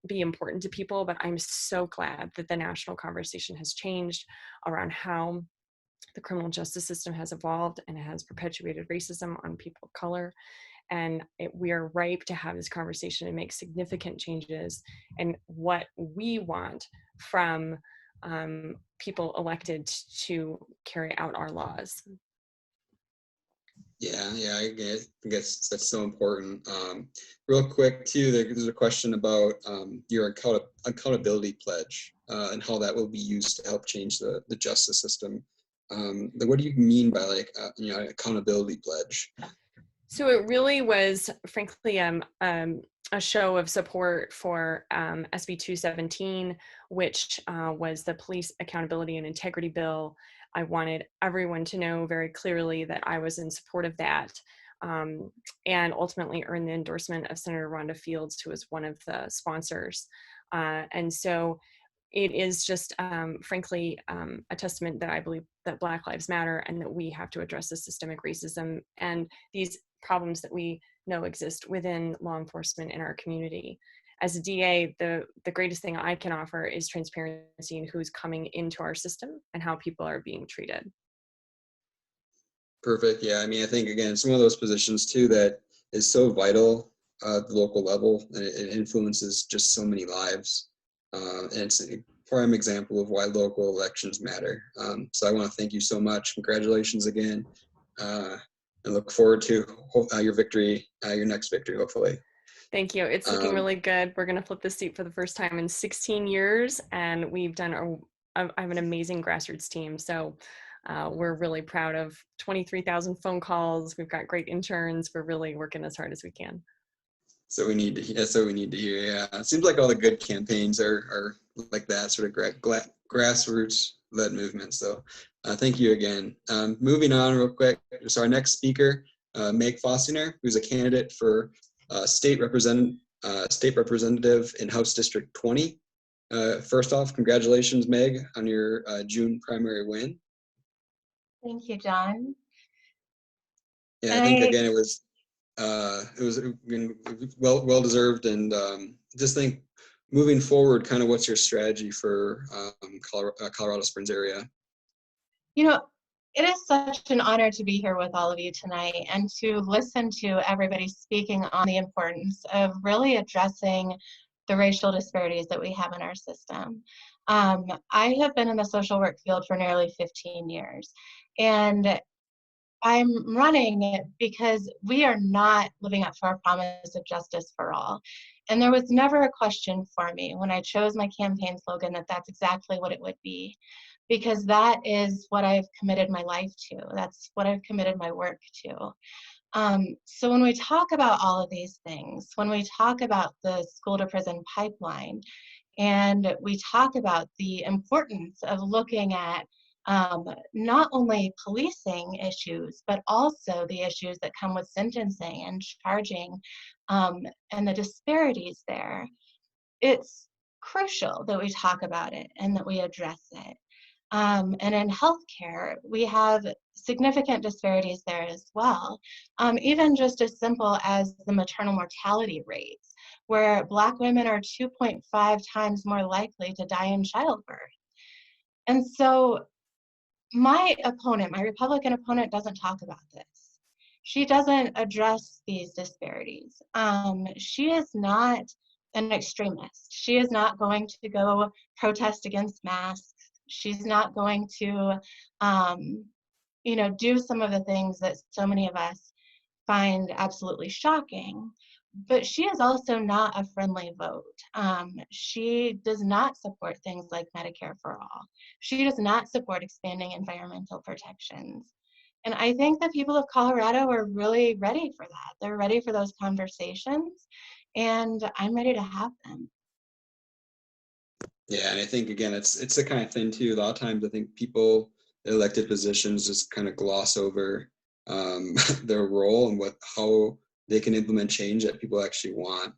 be important to people, but I'm so glad that the national conversation has changed around how the criminal justice system has evolved and has perpetuated racism on people of color. And we are ripe to have this conversation and make significant changes in what we want from people elected to carry out our laws. Yeah, I guess that's so important. Real quick too, there's a question about your accountability pledge and how that will be used to help change the justice system. What do you mean by like accountability pledge? So it really was, frankly, a show of support for SB 217, which was the Police Accountability and Integrity Bill. I wanted everyone to know very clearly that I was in support of that, and ultimately earned the endorsement of Senator Rhonda Fields, who was one of the sponsors. And so it is just, frankly, a testament that I believe that Black Lives Matter and that we have to address the systemic racism and these problems that we know exist within law enforcement in our community. As a DA, the greatest thing I can offer is transparency in who's coming into our system and how people are being treated. Perfect. Yeah, I mean, I think again, it's one of those positions too that is so vital at the local level, and it influences just so many lives. And it's a prime example of why local elections matter. So I want to thank you so much. Congratulations again. And look forward to your victory, your next victory, hopefully. Thank you. It's looking really good. We're going to flip the seat for the first time in 16 years, and we've done I have an amazing grassroots team. So we're really proud of 23,000 phone calls. We've got great interns. We're really working as hard as we can. So we need to hear. Yeah, it seems like all the good campaigns are like that sort of grassroots-led movement. So thank you again. Moving on real quick. So our next speaker, Meg Fossinger, who's a candidate for state representative in House District 20. First off, congratulations, Meg, on your June primary win. Thank you, John. Yeah, I think again it was well deserved, and just think moving forward, kind of what's your strategy for Colorado Springs area? You know, it is such an honor to be here with all of you tonight and to listen to everybody speaking on the importance of really addressing the racial disparities that we have in our system. I have been in the social work field for nearly 15 years, and I'm running because we are not living up to our promise of justice for all. And there was never a question for me when I chose my campaign slogan that that's exactly what it would be, because that is what I've committed my life to. That's what I've committed my work to. So when we talk about all of these things, when we talk about the school to prison pipeline, and we talk about the importance of looking at not only policing issues, but also the issues that come with sentencing and charging and the disparities there, it's crucial that we talk about it and that we address it. And in healthcare, we have significant disparities there as well, even just as simple as the maternal mortality rates, where Black women are 2.5 times more likely to die in childbirth. And so my Republican opponent, doesn't talk about this. She doesn't address these disparities. She is not an extremist. She is not going to go protest against masks. She's not going to, do some of the things that so many of us find absolutely shocking. But she is also not a friendly vote. She does not support things like Medicare for all. She does not support expanding environmental protections. And I think the people of Colorado are really ready for that. They're ready for those conversations, and I'm ready to have them. Yeah, and I think again, it's the kind of thing too. A lot of times, I think people in elected positions just kind of gloss over their role and how they can implement change that people actually want,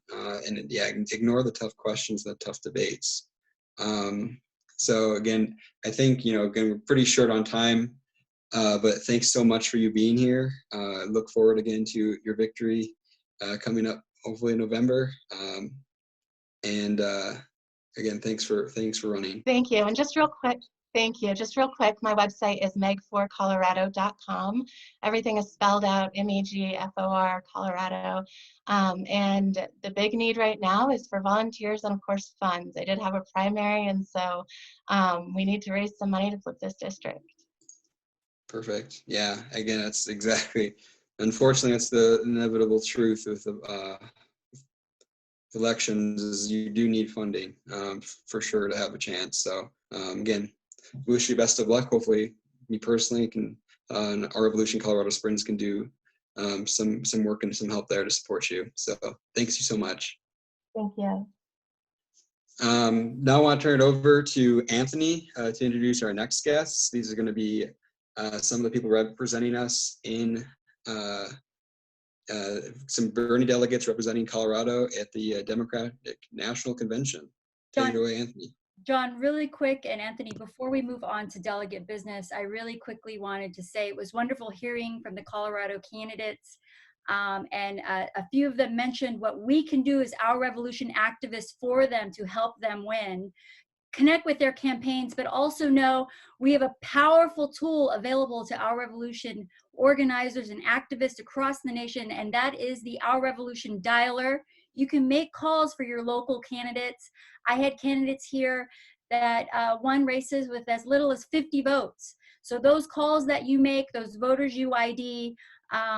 and ignore the tough questions, the tough debates. So again, I think again we're pretty short on time, but thanks so much for you being here. Look forward again to your victory coming up hopefully in November. And again, thanks for running. Thank you. And just real quick. Thank you. Just real quick, my website is meg4colorado.com. Everything is spelled out, MEGFOR, Colorado. And the big need right now is for volunteers and, of course, funds. I did have a primary, and so we need to raise some money to flip this district. Perfect. Yeah, again, that's exactly unfortunately, that's the inevitable truth of elections, is you do need funding for sure to have a chance. So again, we wish you best of luck. Hopefully, me personally can, and our Revolution Colorado Springs can do some work and some help there to support you. So thanks you so much. Thank you. Now I want to turn it over to Anthony to introduce our next guests. These are going to be some of the people representing us in some Bernie delegates representing Colorado at the Democratic National Convention. Take it away, Anthony. John, really quick, and Anthony, before we move on to delegate business, I really quickly wanted to say it was wonderful hearing from the Colorado candidates. And a few of them mentioned what we can do as our revolution activists for them to help them win. Connect with their campaigns, but also know we have a powerful tool available to Our Revolution organizers and activists across the nation, and that is the Our Revolution dialer. You can make calls for your local candidates. I had candidates here that won races with as little as 50 votes. So those calls that you make, those voters you ID,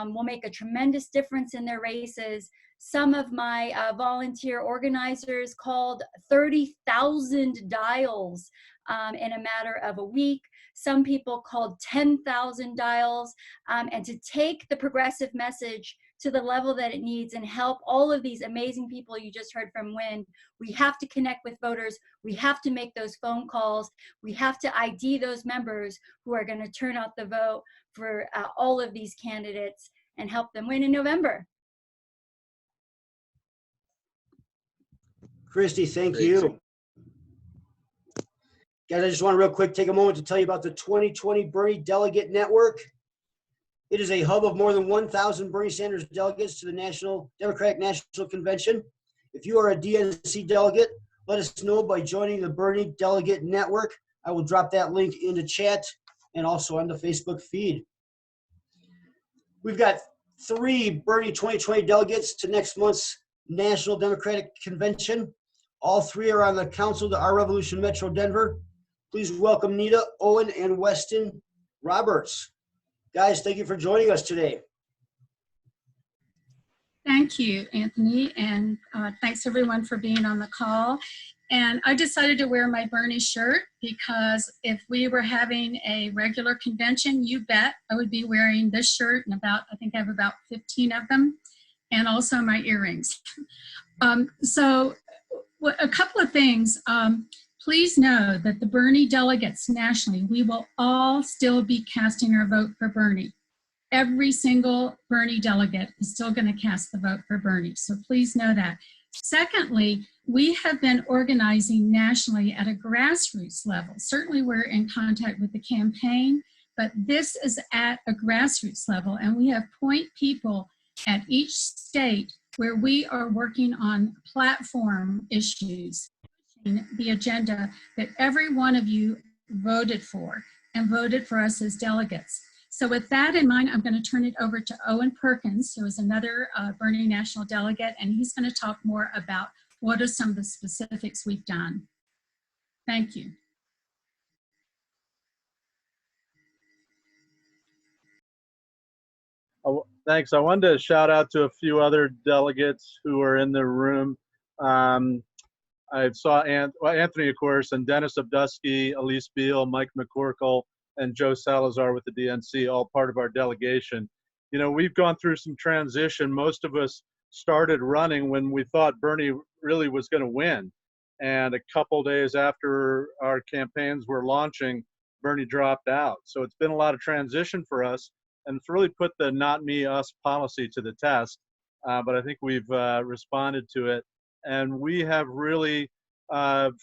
will make a tremendous difference in their races. Some of my volunteer organizers called 30,000 dials in a matter of a week. Some people called 10,000 dials. And to take the progressive message to the level that it needs and help all of these amazing people you just heard from win, we have to connect with voters. We have to make those phone calls. We have to ID those members who are going to turn out the vote for all of these candidates and help them win in November. Christy, thank you. Guys, I just want to real quick take a moment to tell you about the 2020 Bernie Delegate Network. It is a hub of more than 1,000 Bernie Sanders delegates to the Democratic National Convention. If you are a DNC delegate, let us know by joining the Bernie Delegate Network. I will drop that link in the chat and also on the Facebook feed. We've got 3 Bernie 2020 delegates to next month's National Democratic Convention. All 3 are on the council to Our Revolution Metro Denver. Please welcome Nita, Owen, and Weston Roberts. Guys, thank you for joining us today. Thank you, Anthony, and thanks everyone for being on the call. And I decided to wear my Bernie shirt because if we were having a regular convention, you bet I would be wearing this shirt and I think I have about 15 of them, and also my earrings. So a couple of things. Please know that the Bernie delegates nationally, we will all still be casting our vote for Bernie. Every single Bernie delegate is still going to cast the vote for Bernie. So please know that. Secondly, we have been organizing nationally at a grassroots level. Certainly we're in contact with the campaign, but this is at a grassroots level, and we have point people at each state where we are working on platform issues, the agenda that every one of you voted for and voted for us as delegates. So with that in mind, I'm going to turn it over to Owen Perkins, who is another Bernie National Delegate, and he's going to talk more about what are some of the specifics we've done. Thank you. Thanks. I wanted to shout out to a few other delegates who are in the room. I saw Anthony, of course, and Dennis Obdusky, Elise Beal, Mike McCorkle, and Joe Salazar with the DNC, all part of our delegation. You know, we've gone through some transition. Most of us started running when we thought Bernie really was going to win. And a couple days after our campaigns were launching, Bernie dropped out. So it's been a lot of transition for us, and it's really put the not me, us policy to the test. But I think we've responded to it. And we have really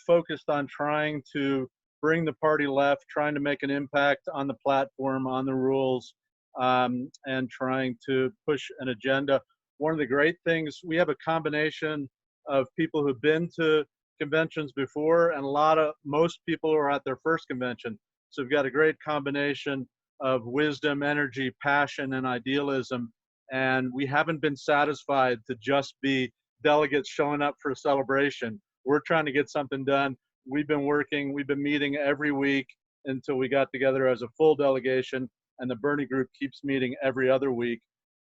focused on trying to bring the party left, trying to make an impact on the platform, on the rules, and trying to push an agenda. One of the great things, we have a combination of people who've been to conventions before, and most people are at their first convention. So we've got a great combination of wisdom, energy, passion, and idealism. And we haven't been satisfied to just be delegates showing up for a celebration. We're trying to get something done. We've been meeting every week until we got together as a full delegation, and the Bernie group keeps meeting every other week.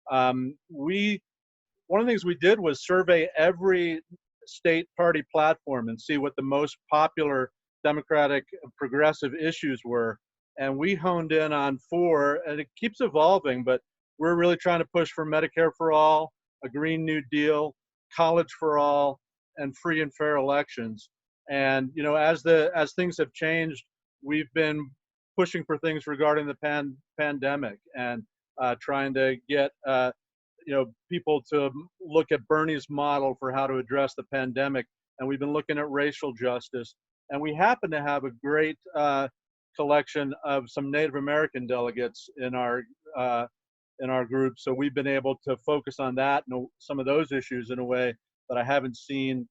One of the things we did was survey every state party platform and see what the most popular Democratic progressive issues were. And we honed in on 4, and it keeps evolving, but we're really trying to push for Medicare for all, a Green New Deal, college for all, and free and fair elections. And as things have changed, we've been pushing for things regarding the pandemic and trying to get people to look at Bernie's model for how to address the pandemic. And we've been looking at racial justice. And we happen to have a great collection of some Native American delegates in our group. So we've been able to focus on that and some of those issues in a way that I haven't seen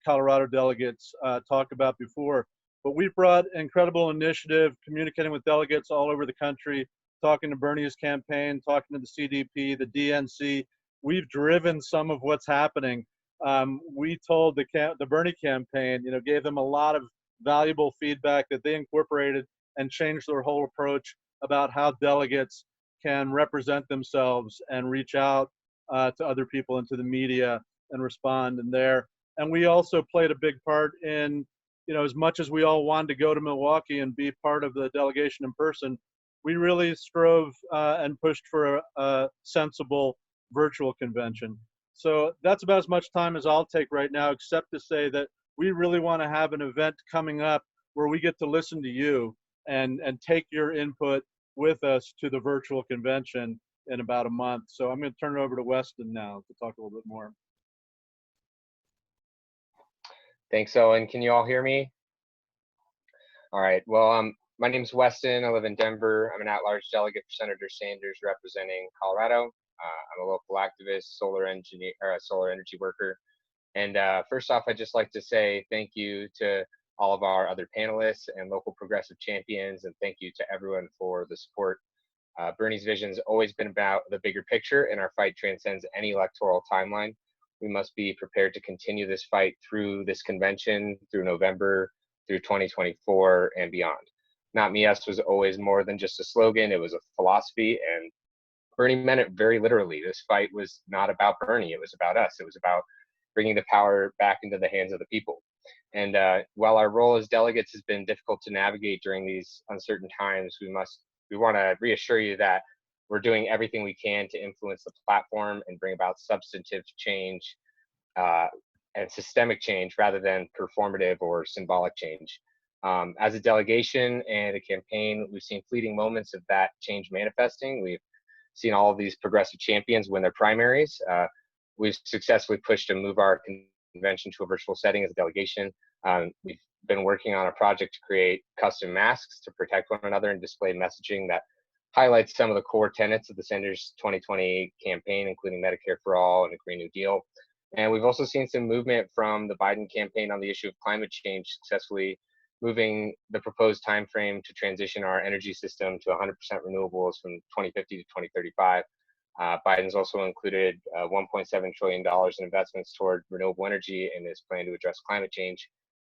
Colorado delegates talk about before. But we've brought incredible initiative, communicating with delegates all over the country, talking to Bernie's campaign, talking to the CDP, the DNC. We've driven some of what's happening. We told the Bernie campaign, gave them a lot of valuable feedback that they incorporated and changed their whole approach about how delegates can represent themselves and reach out to other people and to the media and respond in there. And we also played a big part in, as much as we all wanted to go to Milwaukee and be part of the delegation in person, we really strove and pushed for a sensible virtual convention. So that's about as much time as I'll take right now, except to say that we really want to have an event coming up where we get to listen to you and take your input with us to the virtual convention in about a month. So I'm going to turn it over to Weston now to talk a little bit more. Thanks, Owen. Can you all hear me? All right. Well, my name is Weston. I live in Denver. I'm an at-large delegate for Senator Sanders representing Colorado. I'm a local activist, solar energy worker. And first off, I'd just like to say thank you to all of our other panelists and local progressive champions, and thank you to everyone for the support. Bernie's vision has always been about the bigger picture, and our fight transcends any electoral timeline. We must be prepared to continue this fight through this convention, through November, through 2024 and beyond. Not Me, Us was always more than just a slogan. It was a philosophy, and Bernie meant it very literally. This fight was not about Bernie. It was about us. It was about bringing the power back into the hands of the people. And while our role as delegates has been difficult to navigate during these uncertain times, we want to reassure you that we're doing everything we can to influence the platform and bring about substantive change and systemic change rather than performative or symbolic change. As a delegation and a campaign, we've seen fleeting moments of that change manifesting. We've seen all of these progressive champions win their primaries. We've successfully pushed to move our convention to a virtual setting as a delegation. We've been working on a project to create custom masks to protect one another and display messaging that highlights some of the core tenets of the Sanders 2020 campaign, including Medicare for all and a Green New Deal. And we've also seen some movement from the Biden campaign on the issue of climate change, successfully moving the proposed timeframe to transition our energy system to 100% renewables from 2050 to 2035. Biden's also included $1.7 trillion in investments toward renewable energy and his plan to address climate change.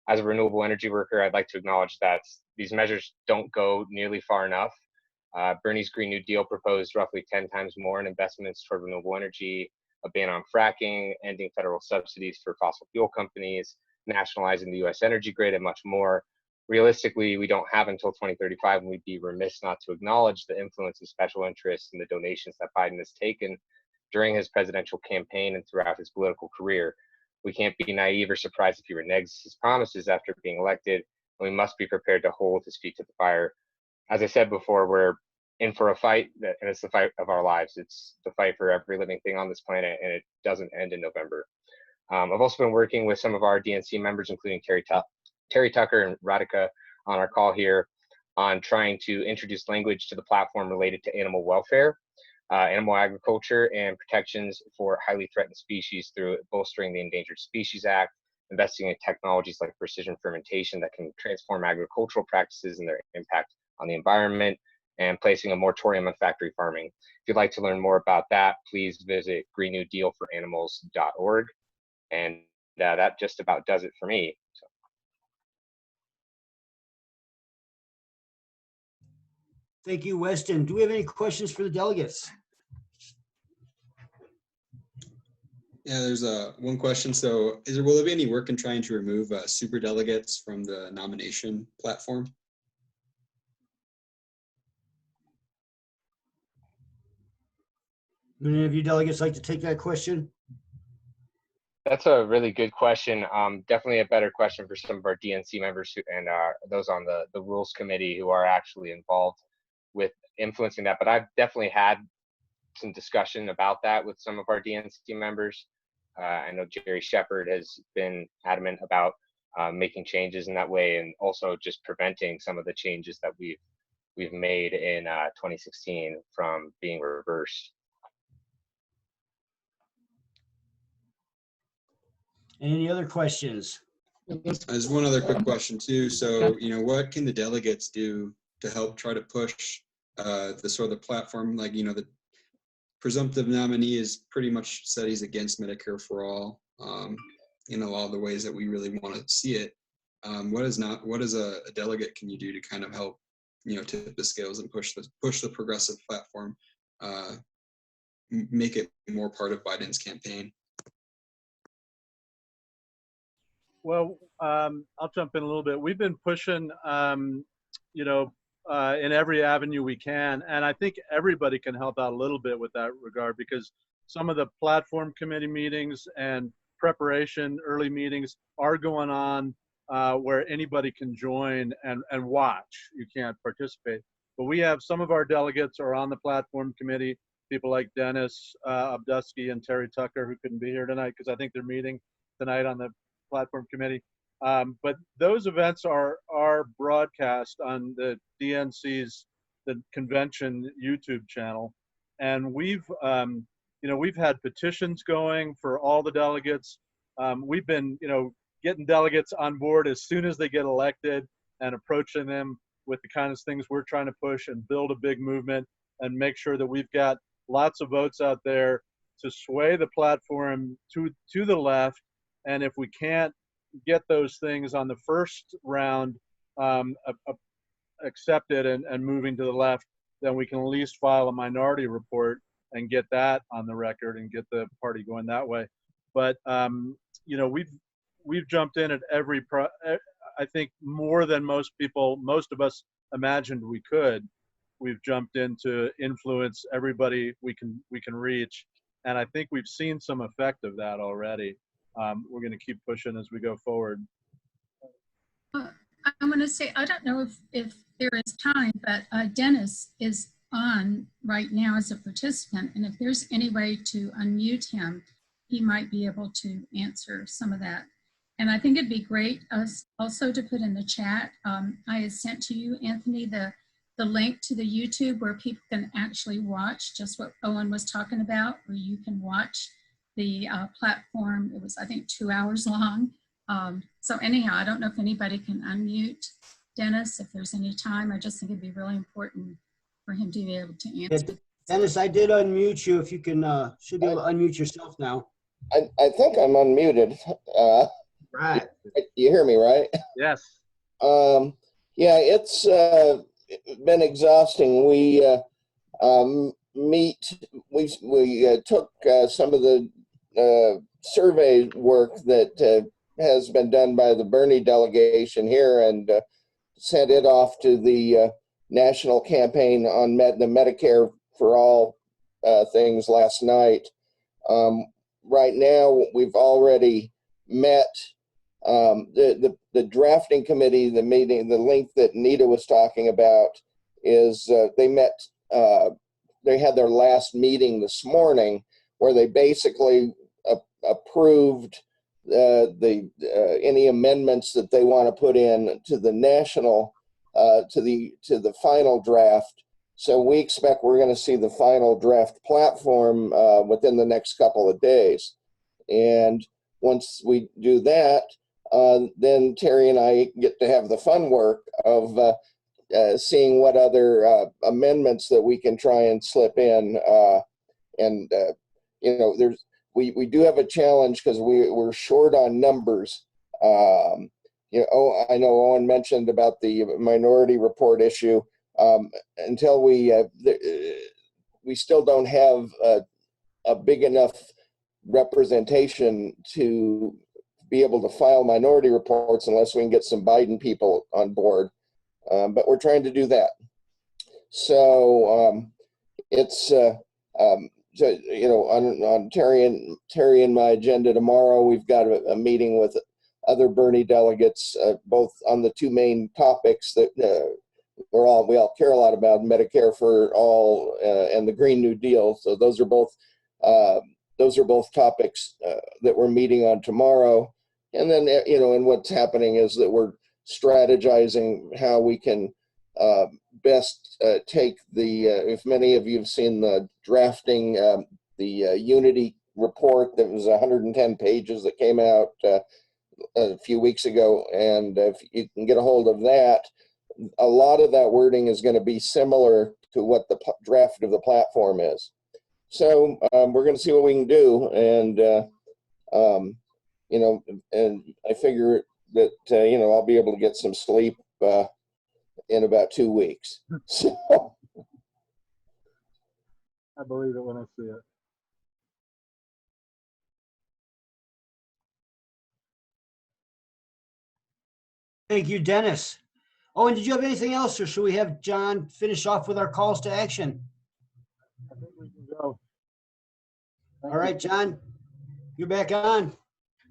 As a renewable energy worker, I'd like to acknowledge that these measures don't go nearly far enough. Bernie's Green New Deal proposed roughly 10 times more in investments toward renewable energy, a ban on fracking, ending federal subsidies for fossil fuel companies, nationalizing the US energy grid, and much more. Realistically, we don't have until 2035, and we'd be remiss not to acknowledge the influence of special interests and the donations that Biden has taken during his presidential campaign and throughout his political career. We can't be naive or surprised if he reneges his promises after being elected, and we must be prepared to hold his feet to the fire. As I said before, we're in for a fight, and it's the fight of our lives. It's the fight for every living thing on this planet, and it doesn't end in November. I've also been working with some of our DNC members, including Terry Tucker and Radhika on our call here, on trying to introduce language to the platform related to animal welfare, animal agriculture, and protections for highly threatened species through bolstering the Endangered Species Act, investing in technologies like precision fermentation that can transform agricultural practices and their impact on the environment, and placing a moratorium on factory farming. If you'd like to learn more about that, please visit greennewdealforanimals.org. And that just about does it for me. So. Thank you, Weston. Do we have any questions for the delegates? Yeah, there's one question. So will there be any work in trying to remove super delegates from the nomination platform? Any of you delegates like to take that question? That's a really good question. Definitely a better question for some of our DNC members and those on the rules committee who are actually involved with influencing that. But I've definitely had some discussion about that with some of our DNC members. I know Jerry Shepard has been adamant about making changes in that way, and also just preventing some of the changes that we've made in 2016 from being reversed. Any other questions? There's one other quick question too. So, what can the delegates do to help try to push the sort of the platform? Like, the presumptive nominee is pretty much said he's against Medicare for all in a lot of the ways that we really want to see it. What is a delegate can you do to kind of help, tip the scales and push the progressive platform, make it more part of Biden's campaign? Well, I'll jump in a little bit. We've been pushing, in every avenue we can, and I think everybody can help out a little bit with that regard, because some of the platform committee meetings and preparation early meetings are going on where anybody can join and watch. You can't participate, but we have some of our delegates are on the platform committee. People like Dennis Obdusky and Terry Tucker, who couldn't be here tonight because I think they're meeting tonight on the platform committee. But those events are broadcast on the DNC's the convention YouTube channel, and we've had petitions going for all the delegates. We've been getting delegates on board as soon as they get elected and approaching them with the kind of things we're trying to push and build a big movement and make sure that we've got lots of votes out there to sway the platform to the left. And if we can't get those things on the first round accepted and moving to the left, then we can at least file a minority report and get that on the record and get the party going that way. But we've jumped in at every I think more than most of us imagined we could. We've jumped in to influence everybody we can reach, and I think we've seen some effect of that already. We're going to keep pushing as we go forward. I'm going to say, I don't know if there is time, but Dennis is on right now as a participant, and if there's any way to unmute him, he might be able to answer some of that. And I think it'd be great also to put in the chat. I had sent to you, Anthony, the link to the YouTube where people can actually watch just what Owen was talking about, where you can watch the platform. It was, I think, 2 hours long. So anyhow, I don't know if anybody can unmute Dennis, if there's any time. I just think it'd be really important for him to be able to answer. Yeah, Dennis, I did unmute you. If you can, should be able to unmute yourself now. I think I'm unmuted. Right. You hear me, right? Yes. Yeah, it's been exhausting. We took some of the survey work that has been done by the Bernie delegation here and sent it off to the national campaign on the Medicare for all things last night. Right now, we've already met the drafting committee. The meeting, the link that Nita was talking about, is they met. They had their last meeting this morning, where they basically approved any amendments that they want to put in to the national to the final draft. So we expect we're going to see the final draft platform within the next couple of days. And once we do that, then Terry and I get to have the fun work of seeing what other amendments that we can try and slip in. We do have a challenge because we're short on numbers. I know Owen mentioned about the minority report issue. Until we still don't have a big enough representation to be able to file minority reports unless we can get some Biden people on board. But we're trying to do that. So it's, so, you know, on Terry and my agenda tomorrow, we've got a meeting with other Bernie delegates, both on the two main topics that we all care a lot about: Medicare for all and the Green New Deal. So those are both topics that we're meeting on tomorrow. And then, you know, and what's happening is that we're strategizing how we can best take the, if many of you have seen the drafting, the Unity report that was 110 pages that came out a few weeks ago. And if you can get a hold of that, a lot of that wording is going to be similar to what the draft of the platform is. So we're going to see what we can do. And, you know, and I figure that, you know, I'll be able to get some sleep in about 2 weeks. So I believe it when I see it. Thank you, Dennis. Oh, and did you have anything else, or should we have John finish off with our calls to action? I think we can go. All right, John, you're back on.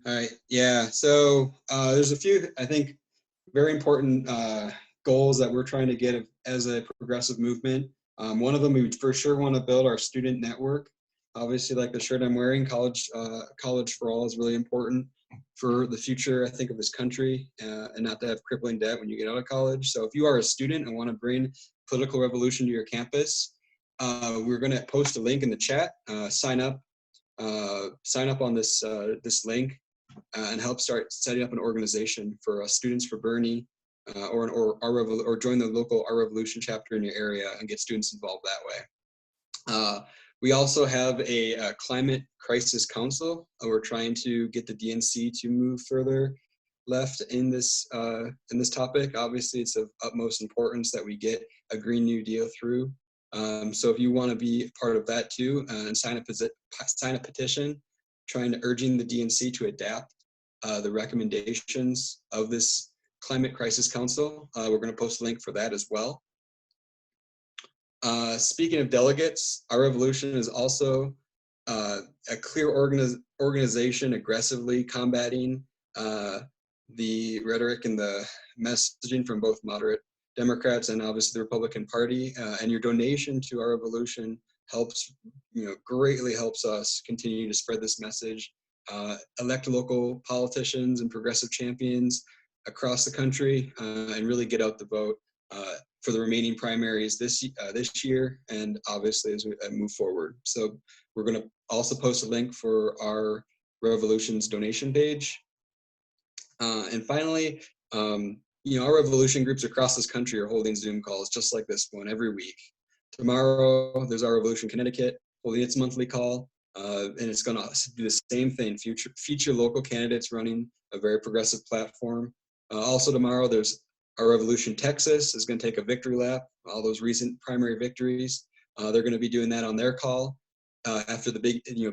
All right. Yeah. So there's a few, I think, very important goals that we're trying to get as a progressive movement. One of them, we for sure want to build our student network. Obviously, like the shirt I'm wearing, college for all is really important for the future, I think, of this country, and not to have crippling debt when you get out of college. So if you are a student and want to bring political revolution to your campus, we're going to post a link in the chat. Sign up on this link and help start setting up an organization for Students for Bernie, or join the local Our Revolution chapter in your area and get students involved that way. We also have a climate crisis council. We're trying to get the DNC to move further left in this topic. Obviously, it's of utmost importance that we get a Green New Deal through. So if you want to be part of that too, and sign a petition trying to urging the DNC to adapt the recommendations of this Climate Crisis Council, we're going to post a link for that as well. Speaking of delegates, Our Revolution is also a clear organization aggressively combating the rhetoric and the messaging from both moderate Democrats and obviously the Republican Party. And your donation to Our Revolution helps, greatly helps us continue to spread this message, elect local politicians and progressive champions across the country, and really get out the vote for the remaining primaries this year, and obviously as we move forward. So we're going to also post a link for our Revolution's donation page. And finally, our Revolution groups across this country are holding Zoom calls just like this one every week. Tomorrow, there's Our Revolution Connecticut holding its monthly call, and it's going to do the same thing, feature local candidates running a very progressive platform. Also tomorrow, there's Our Revolution Texas is going to take a victory lap, all those recent primary victories. They're going to be doing that on their call after the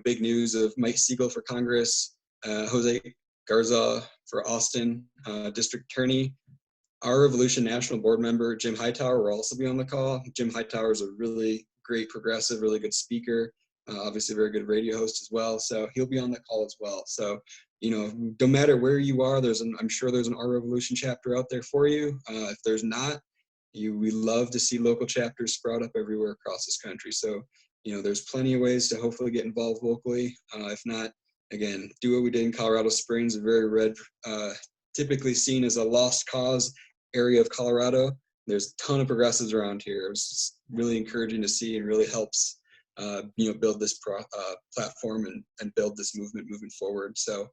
big news of Mike Siegel for Congress, Jose Garza for Austin District Attorney. Our Revolution National Board member, Jim Hightower, will also be on the call. Jim Hightower is a really great progressive, really good speaker, obviously a very good radio host as well. So he'll be on the call as well. So, no matter where you are, I'm sure there's an Our Revolution chapter out there for you. If there's not, we love to see local chapters sprout up everywhere across this country. So, there's plenty of ways to hopefully get involved locally. If not, again, do what we did in Colorado Springs, a very red, typically seen as a lost cause area of Colorado. There's a ton of progressives around here. It was just really encouraging to see, and really helps build this platform and build this movement moving forward. So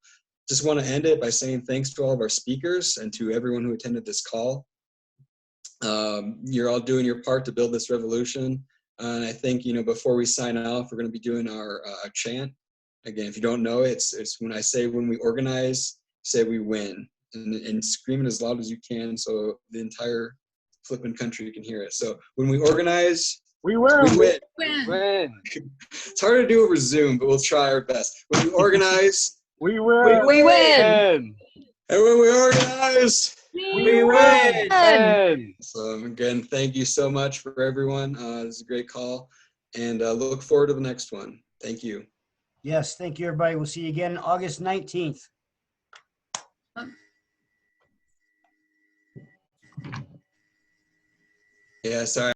just want to end it by saying thanks to all of our speakers and to everyone who attended this call. You're all doing your part to build this revolution. And I think, before we sign off, we're going to be doing our chant. Again, if you don't know it, it's when I say, when we organize, say we win, and scream it as loud as you can so the entire flipping country can hear it. So when we organize, we win. We win. Win. win. It's hard to do over Zoom, but we'll try our best. When we organize, we win. We win. And when we organize, we win. So again, thank you so much for everyone. This is a great call, and look forward to the next one. Thank you. Yes, thank you, everybody. We'll see you again August 19th. Yeah, sorry.